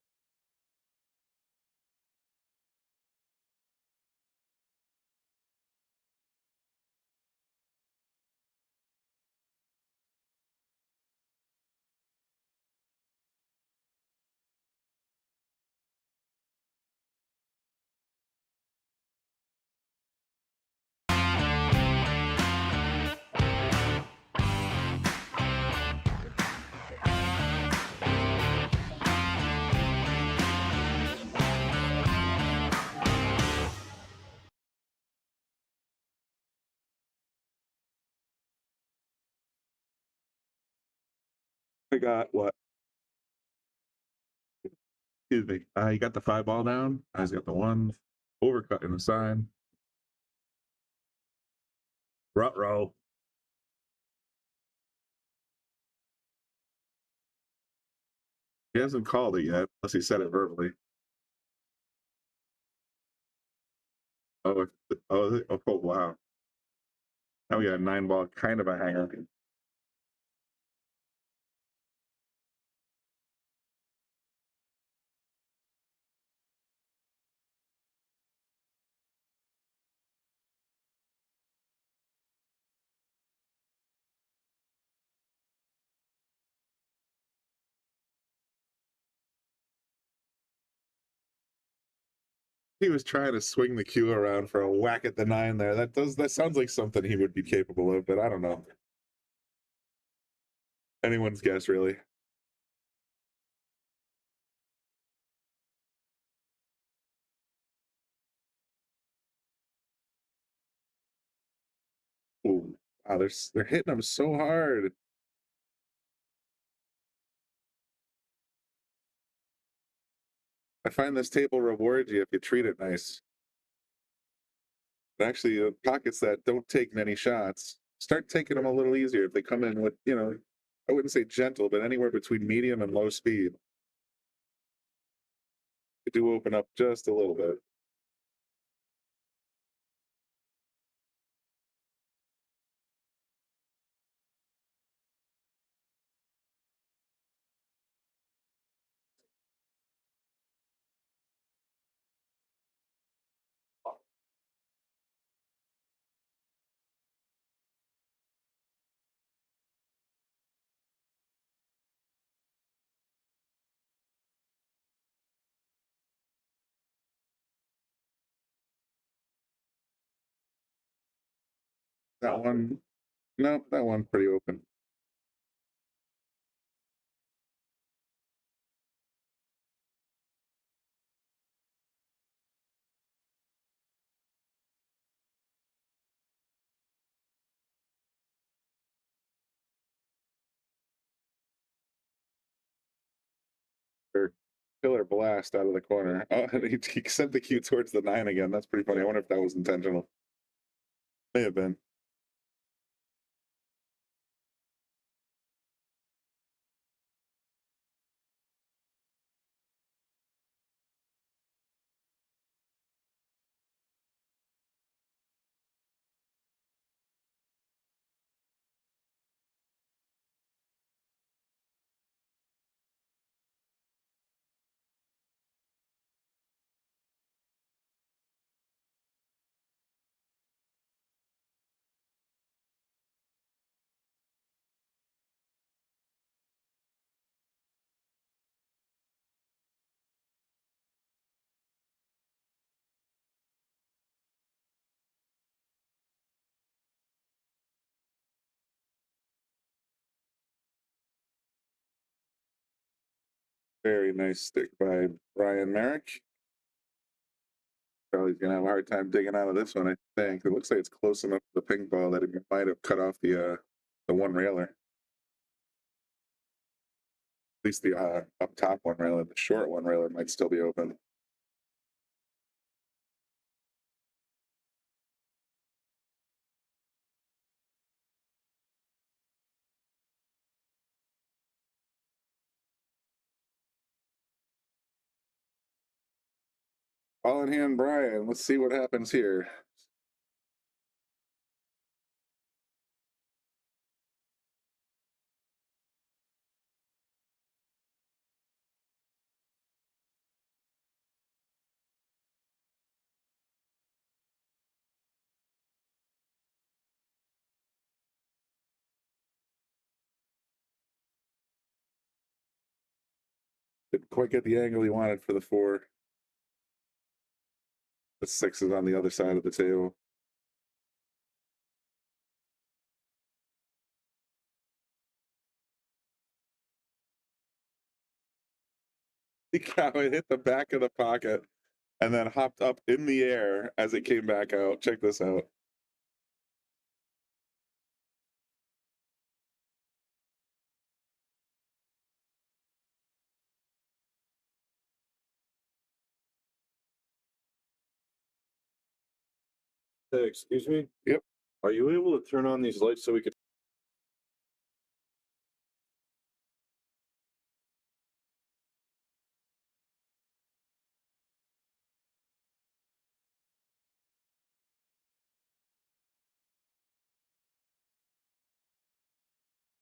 I got what? Excuse me. You got the 5 ball down. I just got the 1 overcut in the side. Rut row. He hasn't called it yet, unless he said it verbally. Oh, oh, wow. Now we got a 9 ball, kind of a hanger. He was trying to swing the cue around for a whack at the 9 there. That sounds like something he would be capable of, but I don't know. Anyone's guess, really. Ooh, wow, they're hitting him so hard. I find this table rewards you if you treat it nice. But actually, pockets that don't take many shots start taking them a little easier if they come in with, you know, I wouldn't say gentle, but anywhere between medium and low speed. They do open up just a little bit. That one, no, that one's pretty open. Or killer blast out of the corner. Oh, and he sent the cue towards the 9 again. That's pretty funny. I wonder if that was intentional. May have been. Very nice stick by Brian Marek. Charlie's gonna have a hard time digging out of this one, I think. It looks like it's close enough to the ping ball that it might have cut off the one railer. At least the up top one railer. The short one railer might still be open. Ball in hand, Brian. Let's see what happens here. Didn't quite get the angle he wanted for the 4. The 6 is on the other side of the table. He got it, hit the back of the pocket, and then hopped up in the air as it came back out. Check this out. Hey, excuse me? Yep. Are you able to turn on these lights so we could?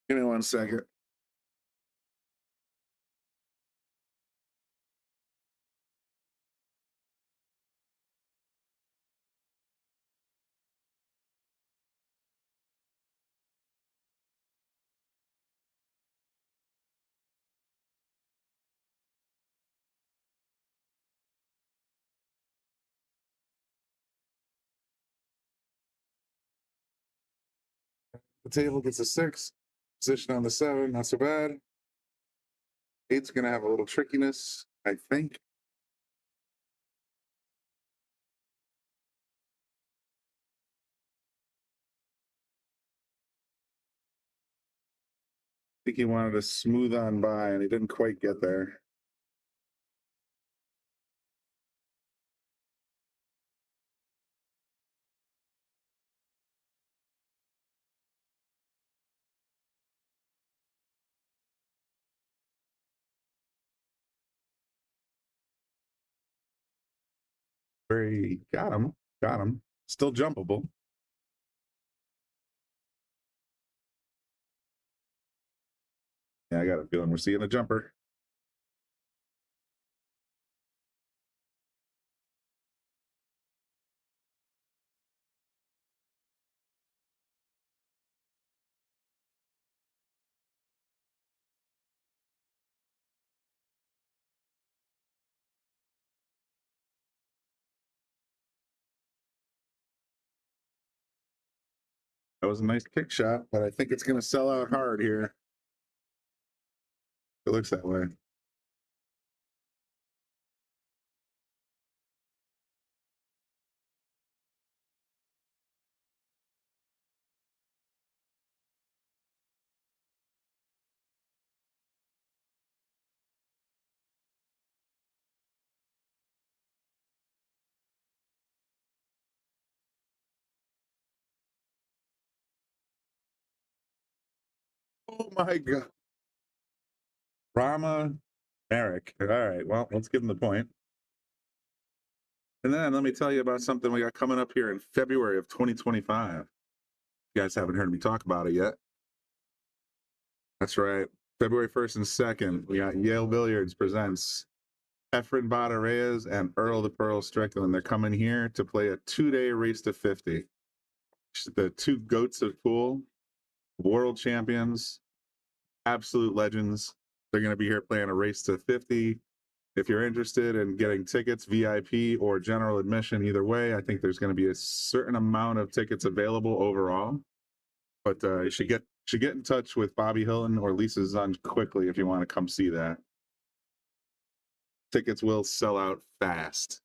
Give me 1 second. The table gets a 6. Position on the 7, not so bad. 8's gonna have a little trickiness, I think. I think he wanted to smooth on by, and he didn't quite get there. Very got him. Got him. Still jumpable. Yeah, I got a feeling we're seeing a jumper. That was a nice kick shot, but I think it's going to sell out hard here. It looks that way. Oh my God. Rama Marek. All right, well, let's give him the point. And then let me tell you about something we got coming up here in February of 2025. You guys haven't heard me talk about it yet. That's right. February 1st and 2nd, we got Yale Billiards presents Efren Bada Reyes and Earl the Pearl Strickland. They're coming here to play a 2-day race to 50. The two goats of pool, world champions, absolute legends. They're going to be here playing a race to 50. If you're interested in getting tickets, VIP or general admission, either way, I think there's going to be a certain amount of tickets available overall. But you should get in touch with Bobby Hilton or Lisa Zunge quickly if you want to come see that. Tickets will sell out fast.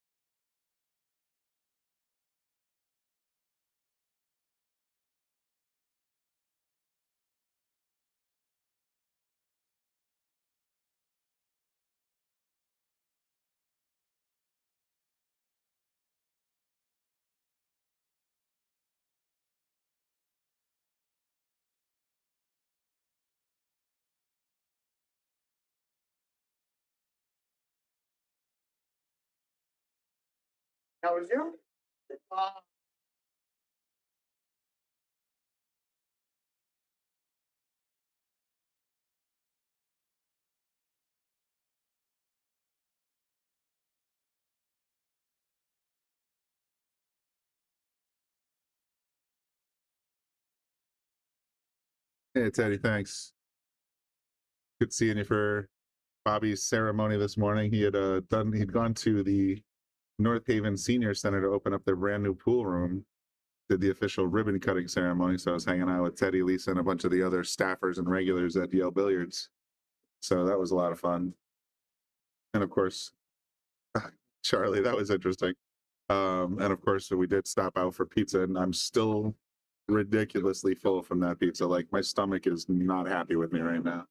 How was you? Hey, Teddy, thanks. Good seeing you for Bobby's ceremony this morning. He'd gone to the North Haven Senior Center to open up their brand new pool room. Did the official ribbon cutting ceremony. So I was hanging out with Teddy, Lisa, and a bunch of the other staffers and regulars at Yale Billiards. So that was a lot of fun. And of course, Charlie, that was interesting. And of course, we did stop out for pizza, and I'm still ridiculously full from that pizza. Like, my stomach is not happy with me right now.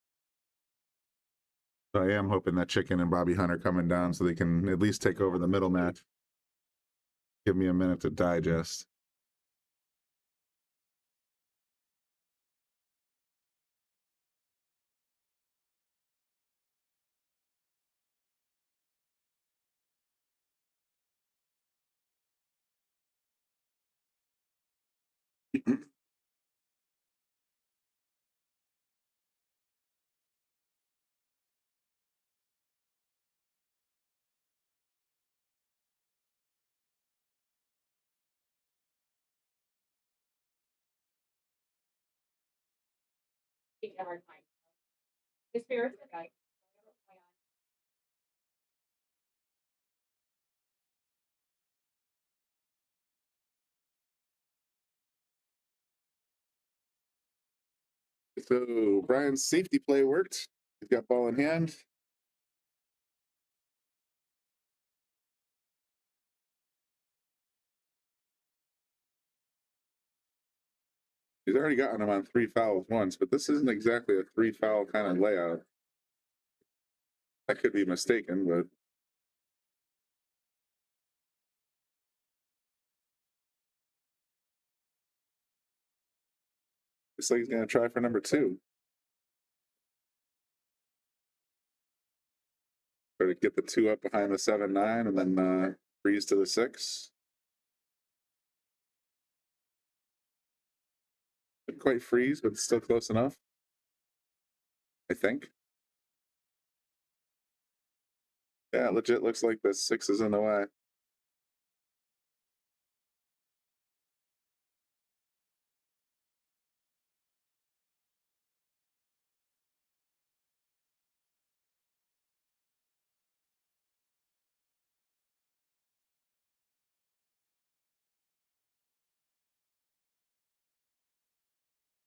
So I am hoping that Chicken and Bobby Hunt are coming down so they can at least take over the middle match. Give me a minute to digest. So Brian's safety play worked. He's got ball in hand. He's already gotten him on 3 fouls once, but this isn't exactly a 3 foul kind of layout. I could be mistaken, but looks like he's going to try for number 2. Try to get the 2 up behind the 7-9 and then Freeze to the 6. Didn't quite freeze, but still close enough, I think. Yeah, legit looks like the 6 is in the way.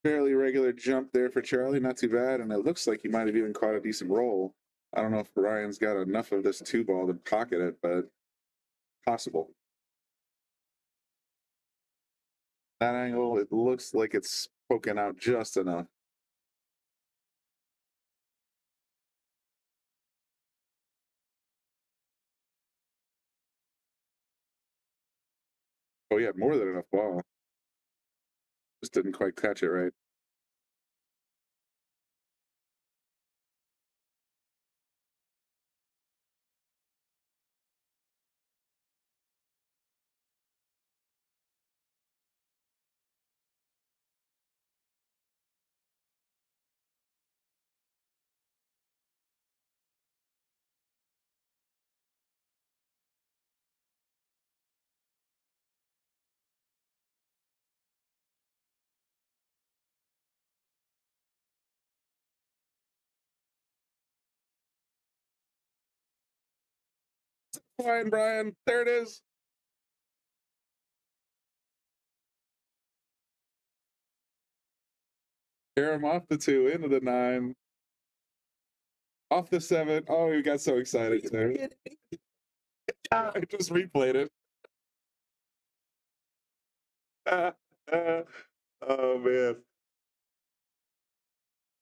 Fairly regular jump there for Charlie, not too bad, and it looks like he might have even caught a decent roll. I don't know if Ryan's got enough of this 2-ball to pocket it, but possible. That angle, it looks like it's poking out just enough. Oh, he had more than enough ball. Just didn't quite catch it right. Fine, Brian. There it is. Hear him off the 2, into the 9. Off the 7. Oh, he got so excited there. I just replayed it. Oh, man.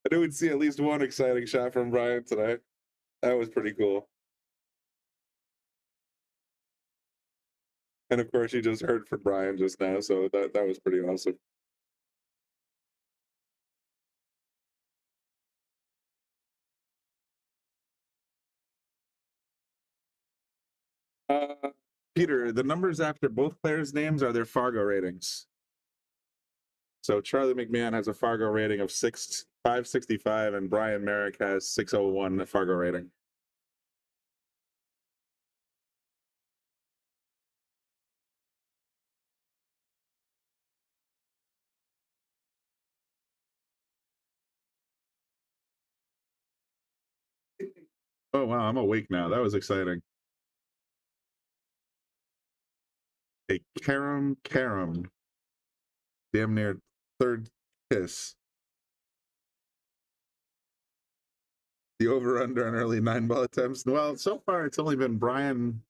I knew we'd see at least one exciting shot from Brian tonight. That was pretty cool. And of course, you just heard from Brian just now, so that was pretty awesome. Peter, the numbers after both players' names are their Fargo ratings. So Charlie McMahon has a Fargo rating of 565, and Brian Marek has 601 Fargo rating. Oh wow, I'm awake now. That was exciting. A carom, damn near third kiss. The over-under on early 9-ball attempts. Well, so far it's only been Brian.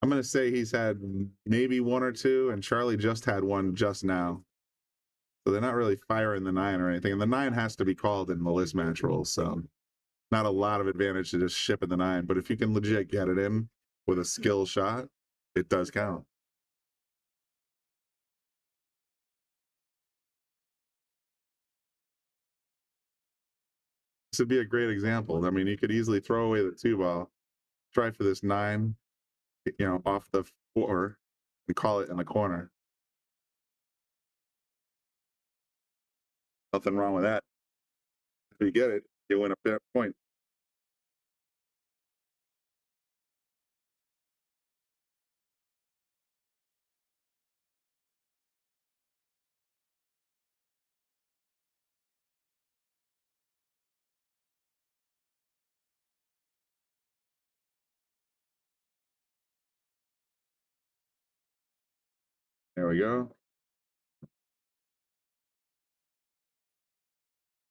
I'm going to say he's had maybe 1 or 2, and Charlie just had 1 just now. So they're not really firing the 9 or anything. And the 9 has to be called in the list match rules, so not a lot of advantage to just shipping the 9. But if you can legit get it in with a skill shot, it does count. This would be a great example. I mean, you could easily throw away the 2-ball, try for this 9, off the 4, and call it in the corner. Nothing wrong with that. If you get it, you win a point. There we go.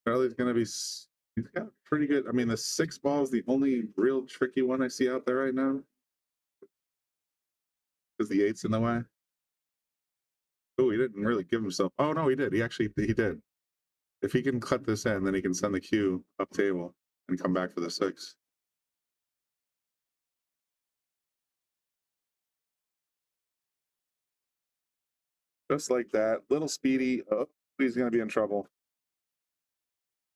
Charlie's going to be, he's got pretty good. I mean, the 6 ball is the only real tricky one I see out there right now. Because the 8's in the way. Oh, he didn't really give himself. Oh, no, he did. He did. If he can cut this in, then he can send the cue up table and come back for the 6. Just like that. Little speedy. Oh, he's going to be in trouble.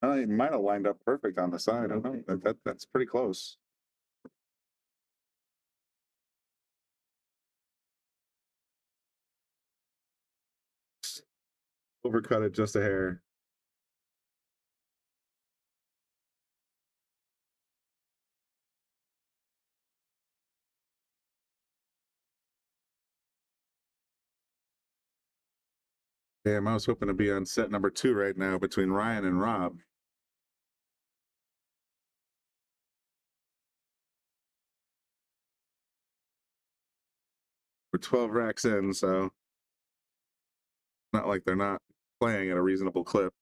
He might have lined up perfect on the side. I don't know. That's pretty close. Overcut it just a hair. Damn, I was hoping to be on set number 2 right now between Ryan and Rob. We're 12 racks in, so not like they're not playing at a reasonable clip.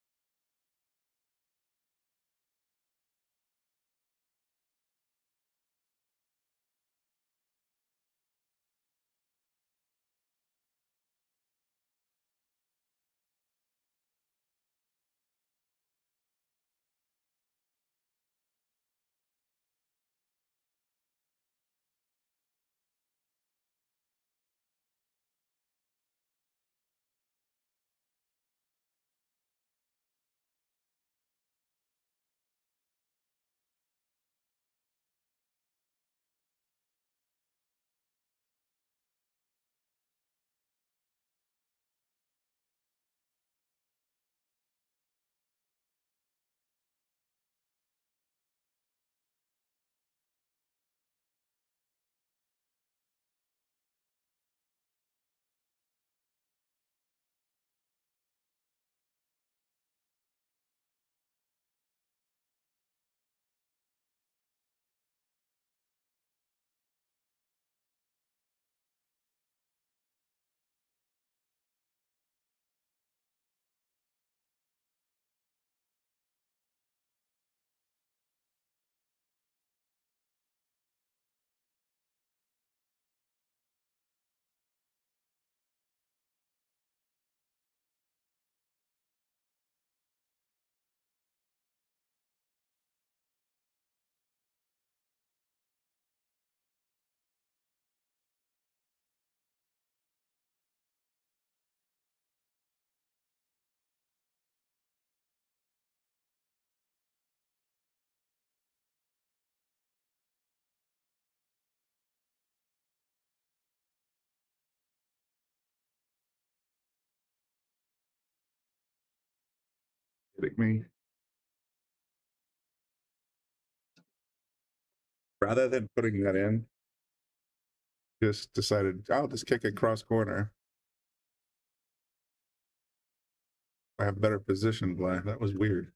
Kidding me? Rather than putting that in, just decided I'll just kick it cross corner. I have better position play. That was weird.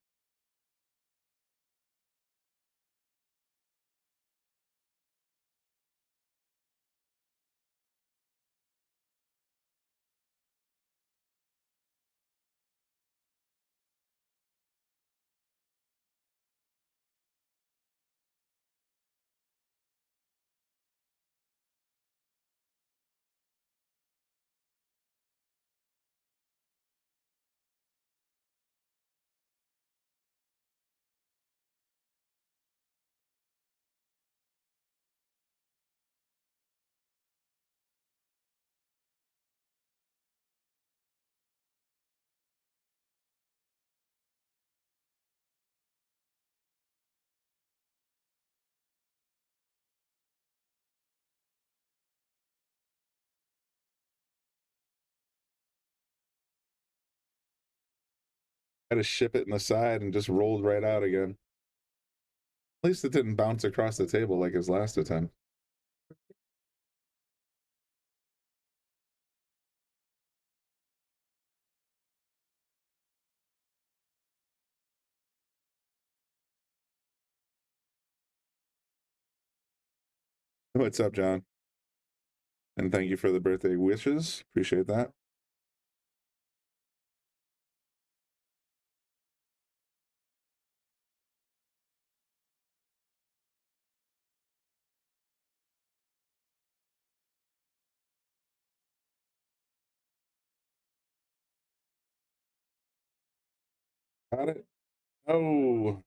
I had to ship it in the side and just rolled right out again. At least it didn't bounce across the table like his last attempt. What's up, John? And thank you for the birthday wishes. Appreciate that. Got it. Oh,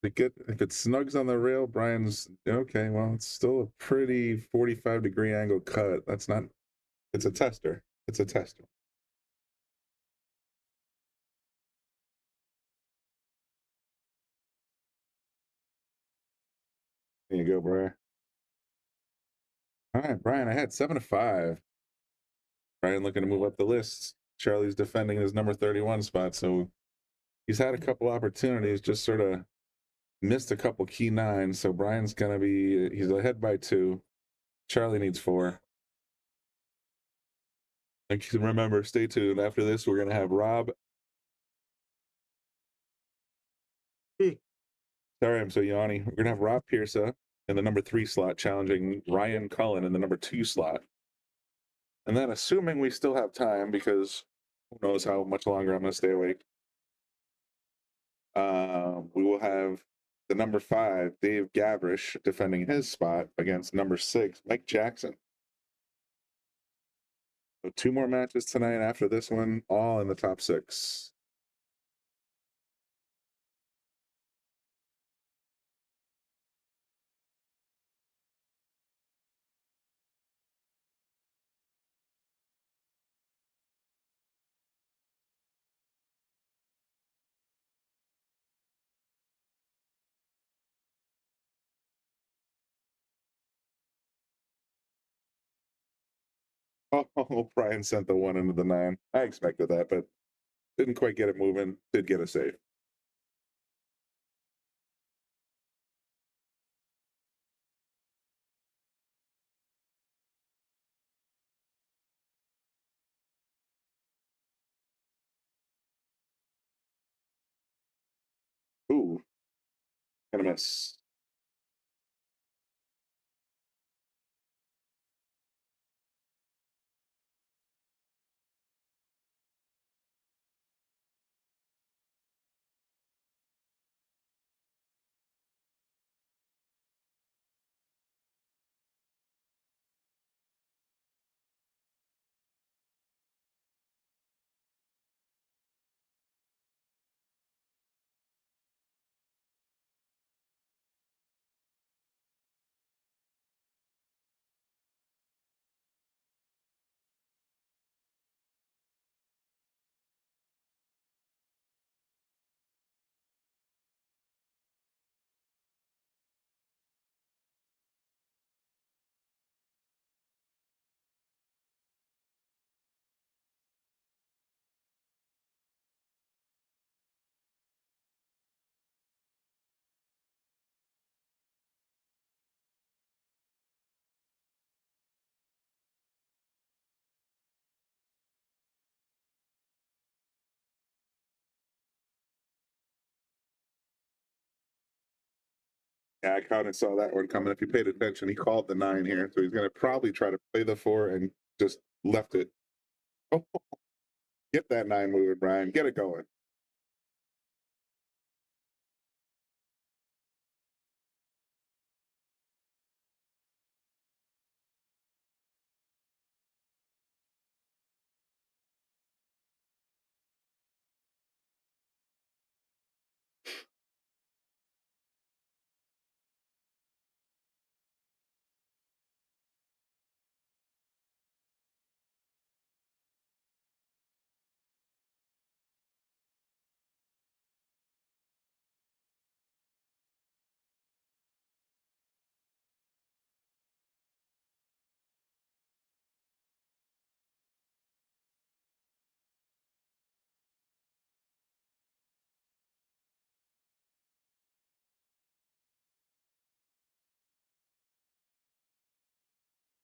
if it snugs on the rail, Brian's okay. Well, it's still a pretty 45-degree angle cut. That's not. It's a tester. It's a tester. There you go, Brian. All right, Brian. I had 7-5. Brian looking to move up the list. Charlie's defending his number 31 spot, so he's had a couple opportunities, just sort of missed a couple key nines. So Brian's gonna be, he's ahead by 2. Charlie needs 4. And remember, stay tuned. After this, we're gonna have Rob. Sorry, I'm so yawny. We're gonna have Rob Pierce in the number 3 slot challenging Ryan Cullen in the number 2 slot. And then, assuming we still have time, because who knows how much longer I'm gonna stay awake, we will have the number 5, Dave Gavrish, defending his spot against number 6, Mike Jackson. So 2 more matches tonight after this one, all in the top 6. Oh, Brian sent the 1 into the 9. I expected that, but didn't quite get it moving. Did get a save. Ooh, gonna miss. Yeah, I kind of saw that one coming. If you paid attention, he called the 9 here, so he's going to probably try to play the 4 and just left it. Oh, get that 9 moving, Brian. Get it going.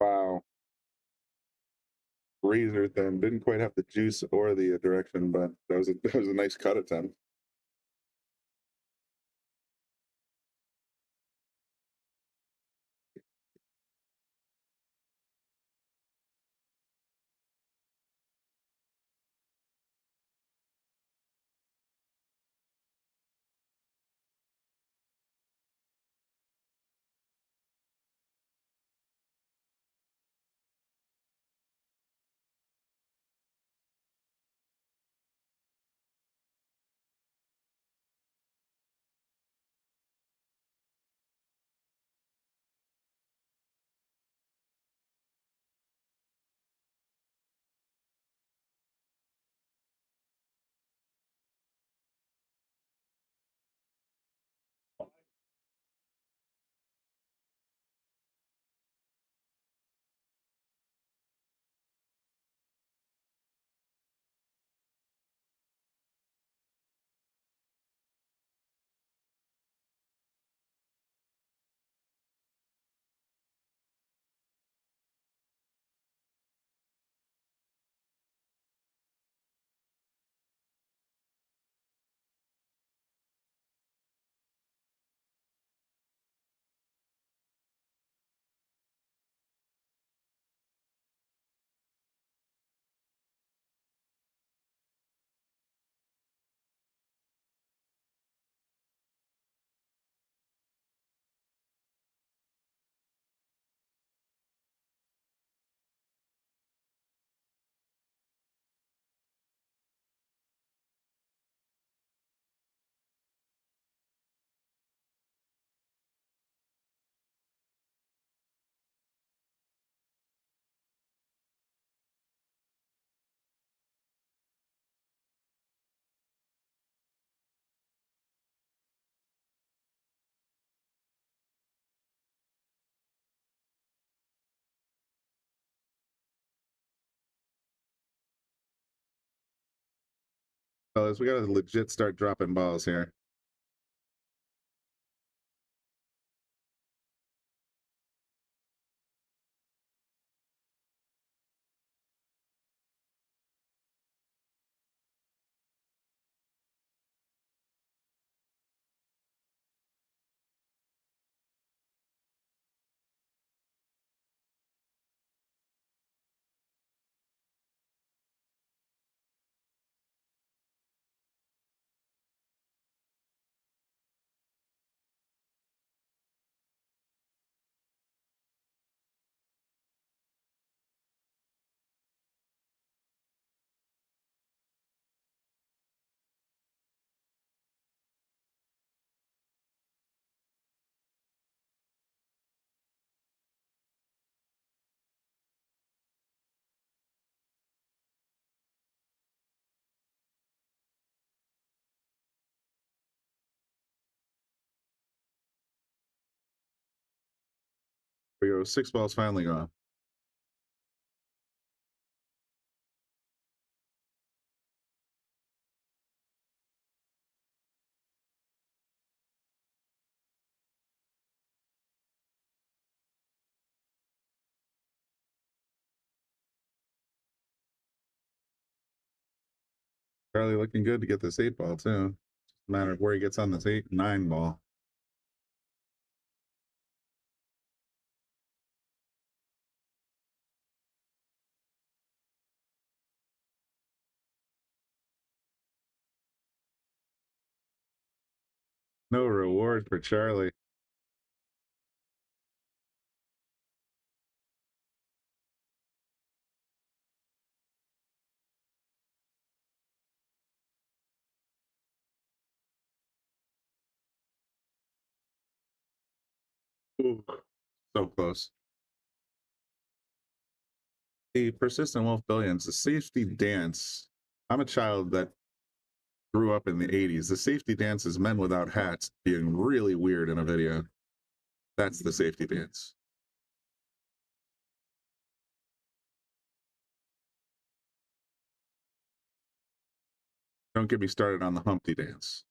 Wow. Razor thin. Didn't quite have the juice or the direction, but that was a nice cut attempt. fellas. We got to legit start dropping balls here. We go 6 balls finally gone. Charlie looking good to get this 8 ball too. Just a matter of where he gets on this 8-9 ball. No reward for Charlie. Ooh, so close. The Persistent Wolf Billions, the safety dance. I'm a child that grew up in the 80s. The safety dance is men without hats being really weird in a video. That's the safety dance. Don't get me started on the Humpty dance.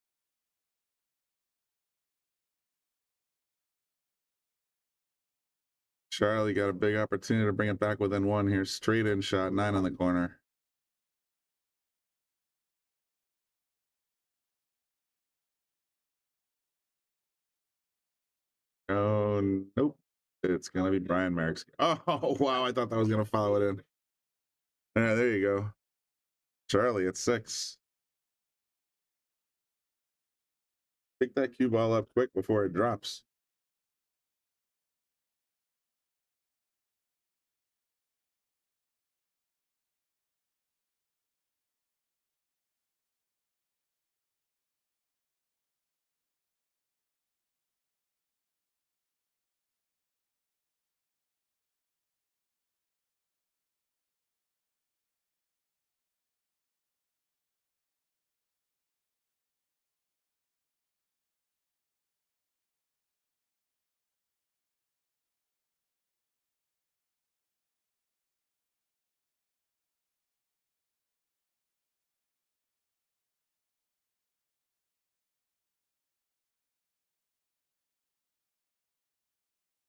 Charlie got a big opportunity to bring it back within 1 here. Straight in shot, 9 on the corner. Oh, nope. It's going to be Brian Marek's. Oh, wow. I thought that was going to follow it in. Yeah, there you go. Charlie at 6. Pick that cue ball up quick before it drops.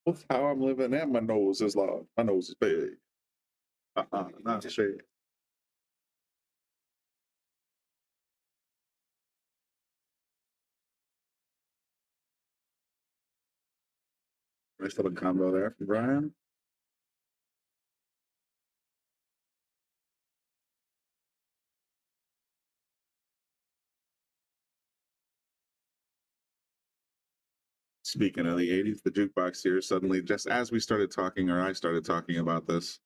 That's how I'm living, and my nose is long. My nose is big. Not shade. Nice little combo there from Brian. Speaking of the 80s, the jukebox here suddenly, just as we started talking, or I started talking about this,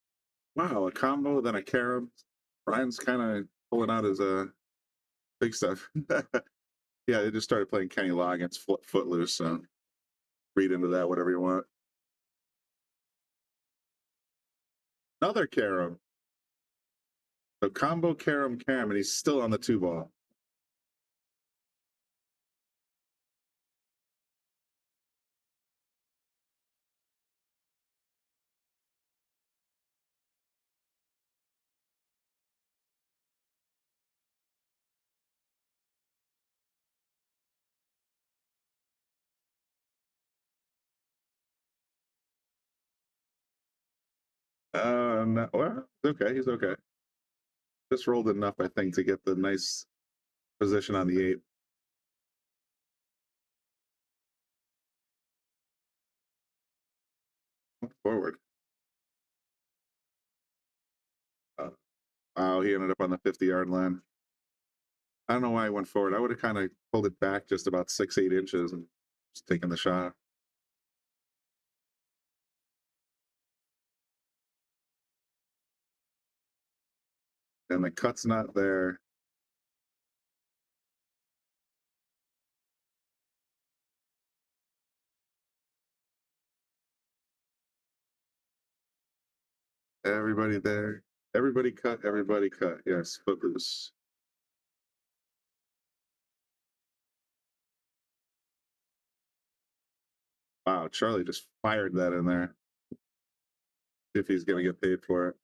wow, a combo, then a carom. Brian's kind of pulling out his big stuff. Yeah, they just started playing Kenny Loggins, Footloose, so read into that whatever you want. Another carom. So combo carom, and he's still on the 2 ball. No, well, okay, he's okay. Just rolled enough, I think, to get the nice position on the 8. Forward. Wow, he ended up on the 50-yard line. I don't know why he went forward. I would have kind of pulled it back just about 6-8 inches and just taken the shot. And the cut's not there. Everybody there. Everybody cut. Everybody cut. Yes, footloose. Wow, Charlie just fired that in there. See if he's going to get paid for it.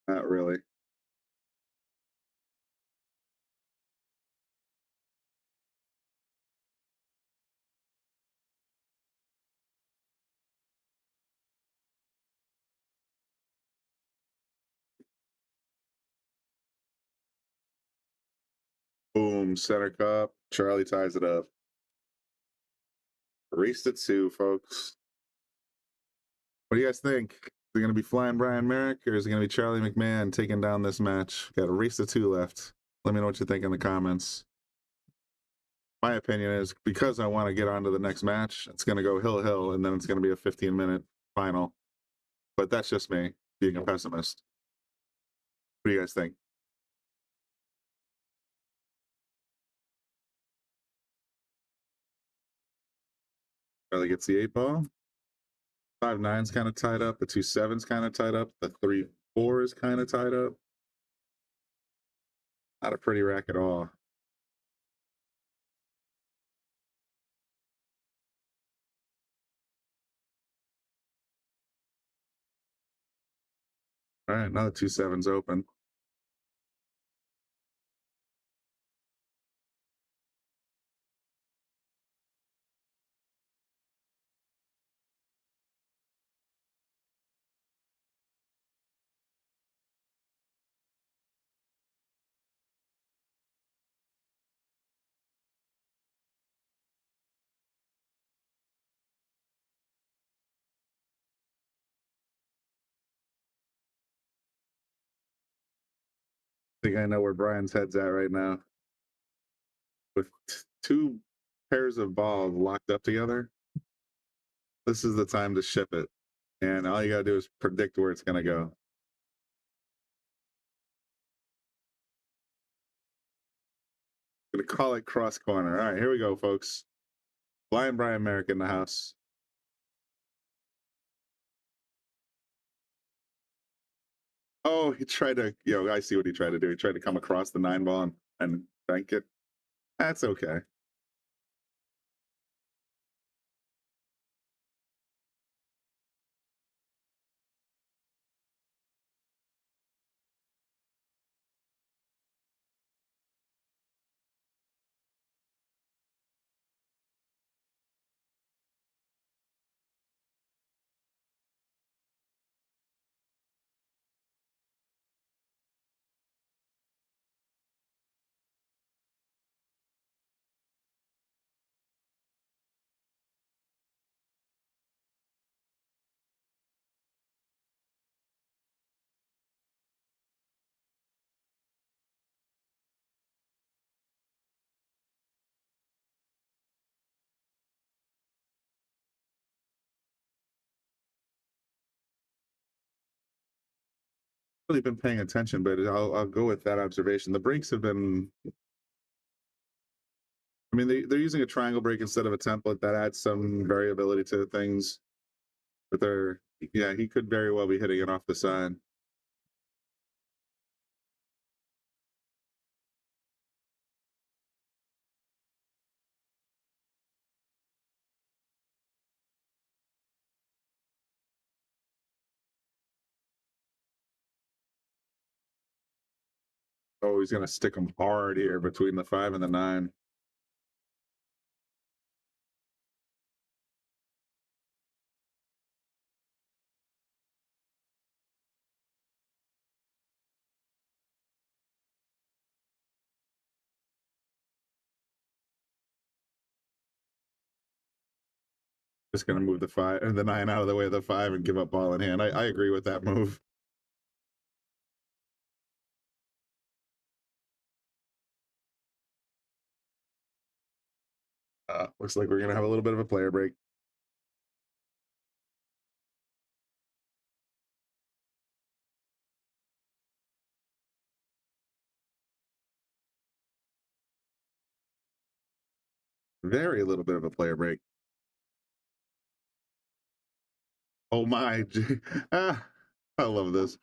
Not really. Boom, center cup. Charlie ties it up. Race to 2, folks. What do you guys think? Is it going to be Flyin Marek, or is it going to be Charlie McMahon taking down this match? Got a race to 2 left. Let me know what you think in the comments. My opinion is, because I want to get on to the next match, it's going to go hill, and then it's going to be a 15-minute final. But that's just me being a pessimist. What do you guys think? Charlie gets the 8 ball. 5-9's kind of tied up. The 2-7's kind of tied up. The 3-4 is kind of tied up. Not a pretty rack at all. All right, now the 2-7's open. I think I know where Brian's head's at right now. With 2 pairs of balls locked up together, this is the time to ship it. And all you got to do is predict where it's going to go. I'm going to call it cross corner. All right, here we go, folks. Flyin Marek in the house. Oh, he tried to, I see what he tried to do. He tried to come across the 9 ball and bank it. That's okay. Really been paying attention, but I'll go with that observation. The breaks have been, I mean, they're using a triangle break instead of a template. That adds some variability to things. But he could very well be hitting it off the side. Oh, he's going to stick him hard here between the 5 and the 9. Just gonna move the 5 and the 9 out of the way of the 5 and give up ball in hand. I agree with that move. Looks like we're gonna have a little bit of a player break. Very little bit of a player break. Oh my, I love this.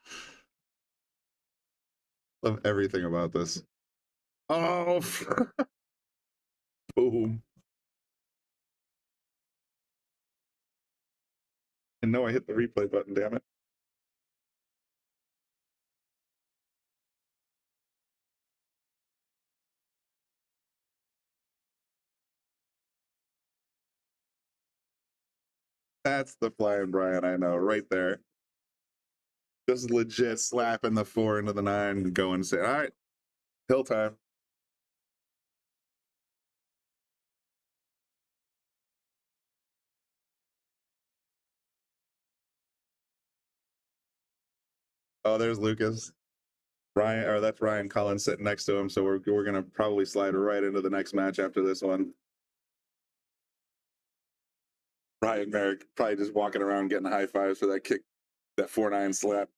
Love everything about this. Oh, boom. And no, I hit the replay button, damn it. That's the Flyin Brian I know, right there. Just legit slapping the 4 into the 9 and going and say, all right, hill time. Oh, there's Lucas. Ryan, or that's Ryan Collins sitting next to him. So we're gonna probably slide right into the next match after this one. Ryan Marek probably just walking around getting high fives for that kick, that 4-9 slap.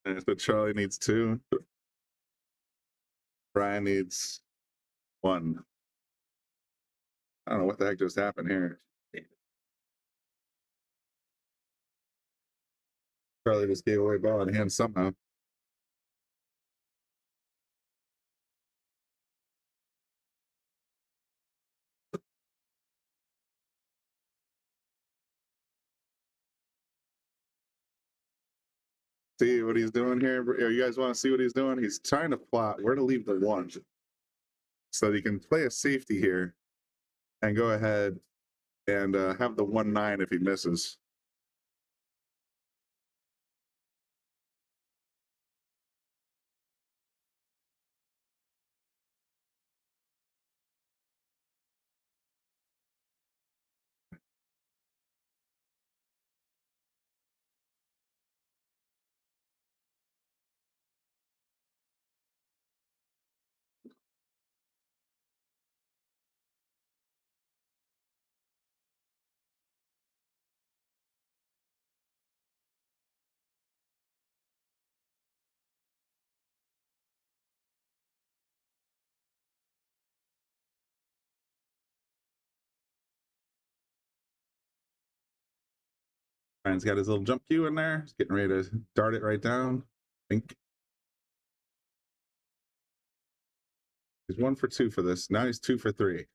And so Charlie needs 2. Brian needs 1. I don't know what the heck just happened here. Charlie just gave away ball in hand somehow. See what he's doing here? You guys want to see what he's doing? He's trying to plot where to leave the 1 so that he can play a safety here and go ahead and have the 1-9 if he misses. Ryan's got his little jump cue in there. He's getting ready to dart it right down. I think he's 1 for 2 for this. Now he's 2 for 3.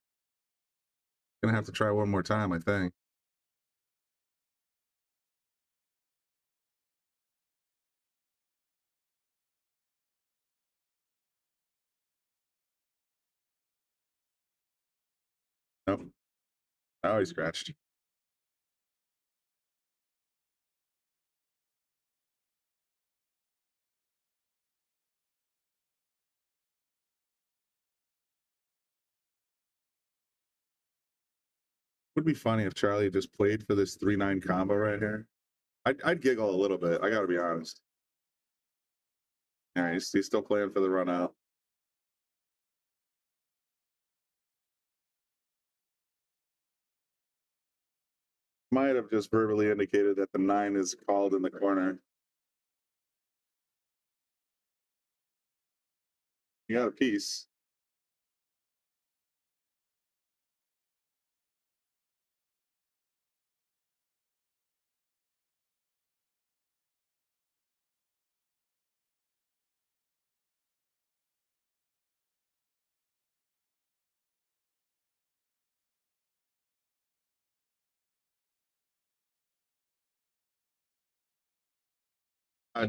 Gonna have to try one more time, I think. Nope. Oh, he scratched. Would be funny if Charlie just played for this 3-9 combo right here. I'd giggle a little bit. I got to be honest. All right, he's still playing for the run out. Might have just verbally indicated that the 9 is called in the corner. You got a piece.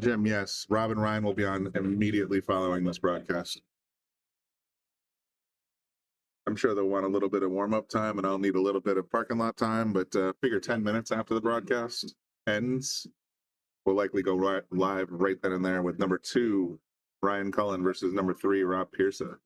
Jim, yes. Rob and Ryan will be on immediately following this broadcast. I'm sure they'll want a little bit of warm-up time, and I'll need a little bit of parking lot time, but figure 10 minutes after the broadcast ends, we'll likely go live right then and there with number 2, Ryan Cullen versus number 3, Rob Pearson.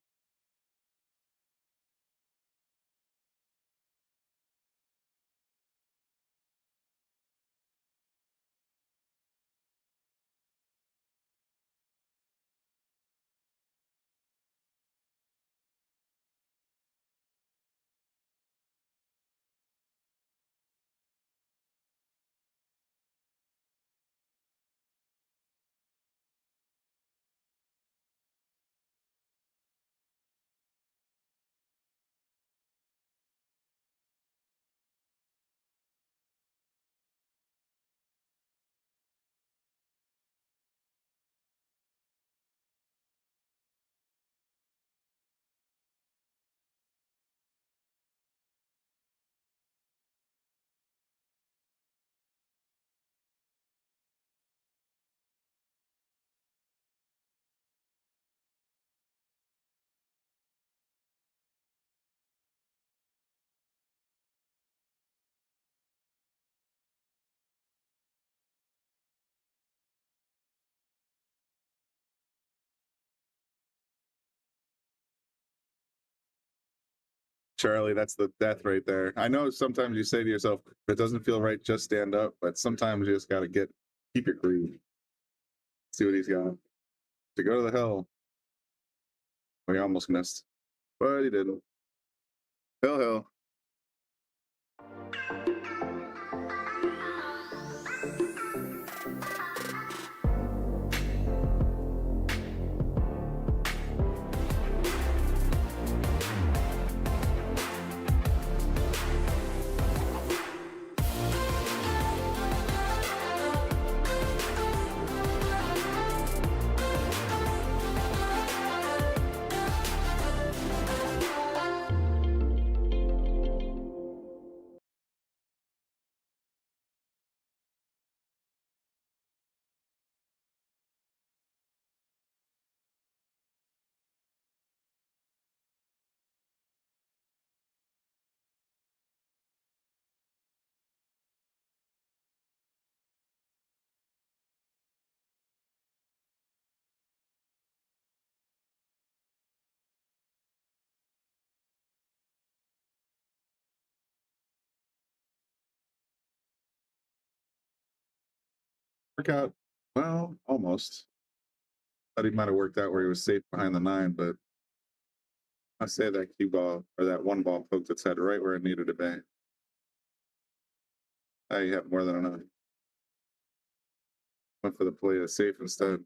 Charlie, that's the death right there. I know sometimes you say to yourself, if it doesn't feel right, just stand up. But sometimes you just got to keep your groove. See what he's got. To go to the hill. Well, he almost missed, but he didn't. Hill. Workout, well, almost. Thought he might have worked out where he was safe behind the 9, but I say that cue ball or that one ball poked its head right where it needed to be. Now you have more than enough. Went for the play of safe instead.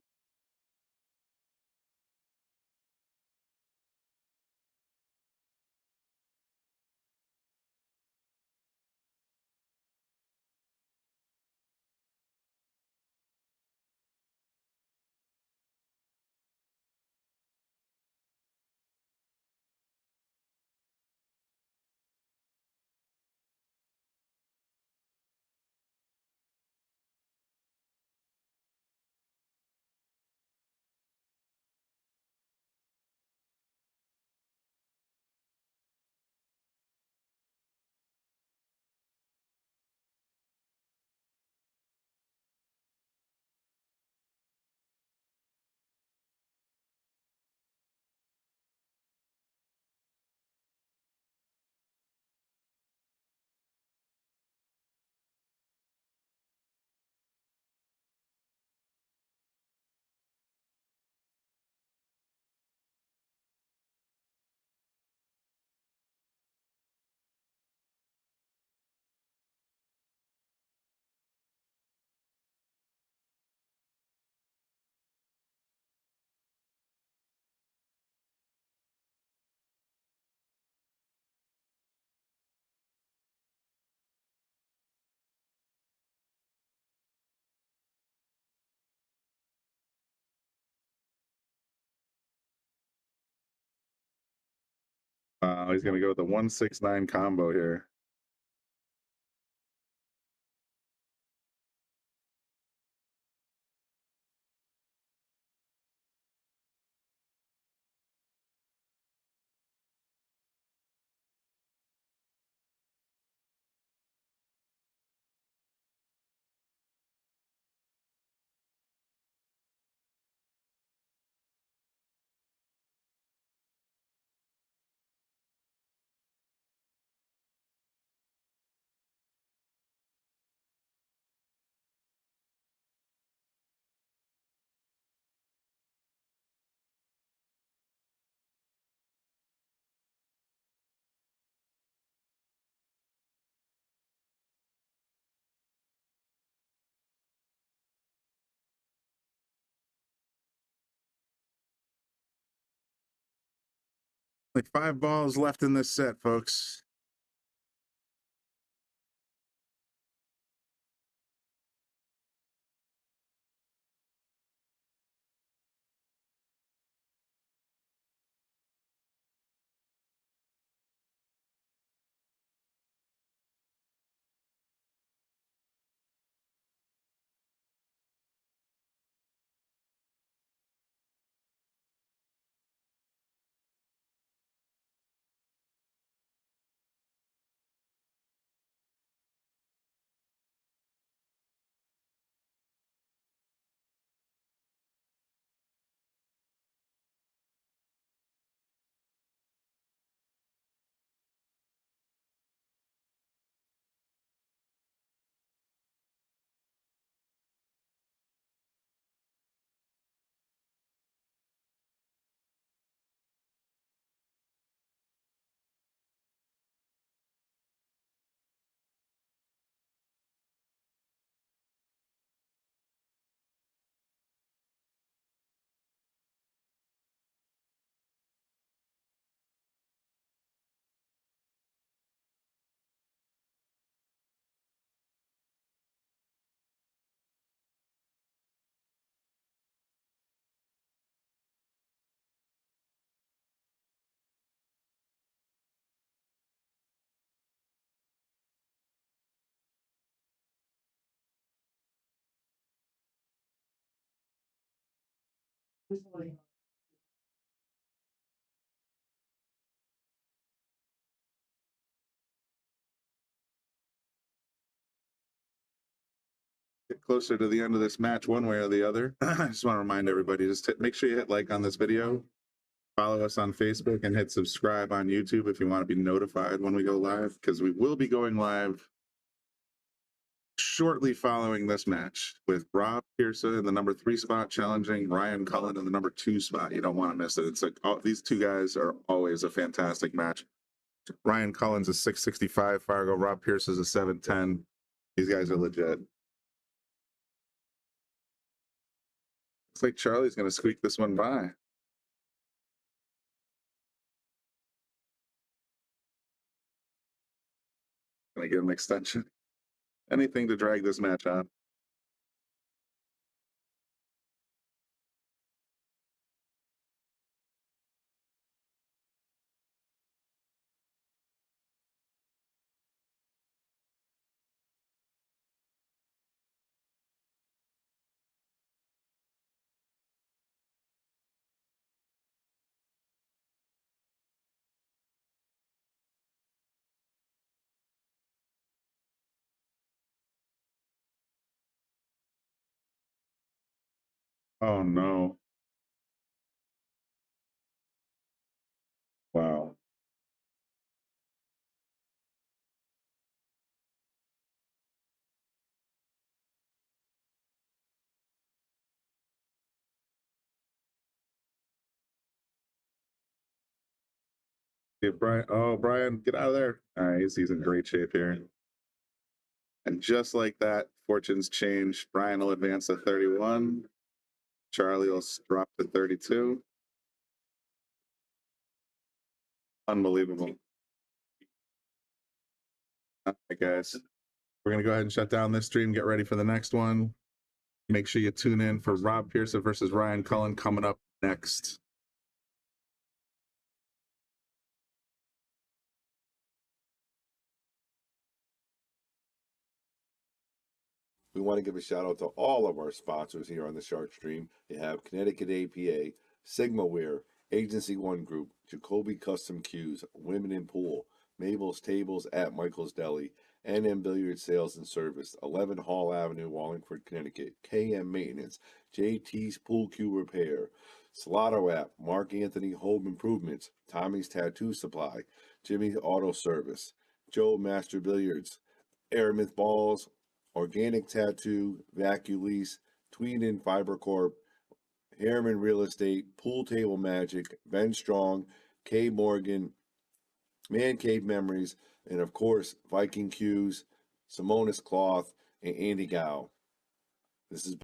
He's going to go with the 1-6-9 combo here. Like 5 balls left in this set, folks. Get closer to the end of this match one way or the other. I just want to remind everybody, just make sure you hit like on this video, follow us on Facebook, and hit subscribe on YouTube if you want to be notified when we go live, because we will be going live shortly following this match with Rob Pearson in the number 3 spot challenging Ryan Cullen in the number 2 spot. You don't want to miss it. It's like these two guys are always a fantastic match. Ryan Cullen's a 665 Fargo. Rob Pierce is a 710. These guys are legit. Looks like Charlie's going to squeak this one by. Going to get an extension. Anything to drag this match on. Oh no. Wow. Yeah, Brian. Oh, Brian, get out of there. All right, he's in great shape here. And just like that, fortunes change. Brian will advance to 31. Charlie will drop to 32. Unbelievable. All right, guys. We're going to go ahead and shut down this stream. Get ready for the next one. Make sure you tune in for Rob Pearson versus Ryan Cullen coming up next. We want to give a shout out to all of our sponsors here on the Shark Stream. You have Connecticut APA, Sigmaware, Agency One Group, Jacoby Custom Cues, Women in Pool, Mabel's Tables at Michael's Deli, NM Billiard Sales and Service, 11 Hall Avenue, Wallingford, Connecticut, KM Maintenance, JT's Pool Cue Repair, Salotto app, Mark Anthony Home Improvements, Tommy's Tattoo Supply, Jimmy's Auto Service, Joe Master Billiards, Aramith Balls, Organic Tattoo, Vaculease, Tweeden Fiber Corp, Harriman Real Estate, Pool Table Magic, Ben Strong, K Morgan, Man Cave Memories, and of course, Viking Cues, Simonis Cloth, and Andy Gow. This is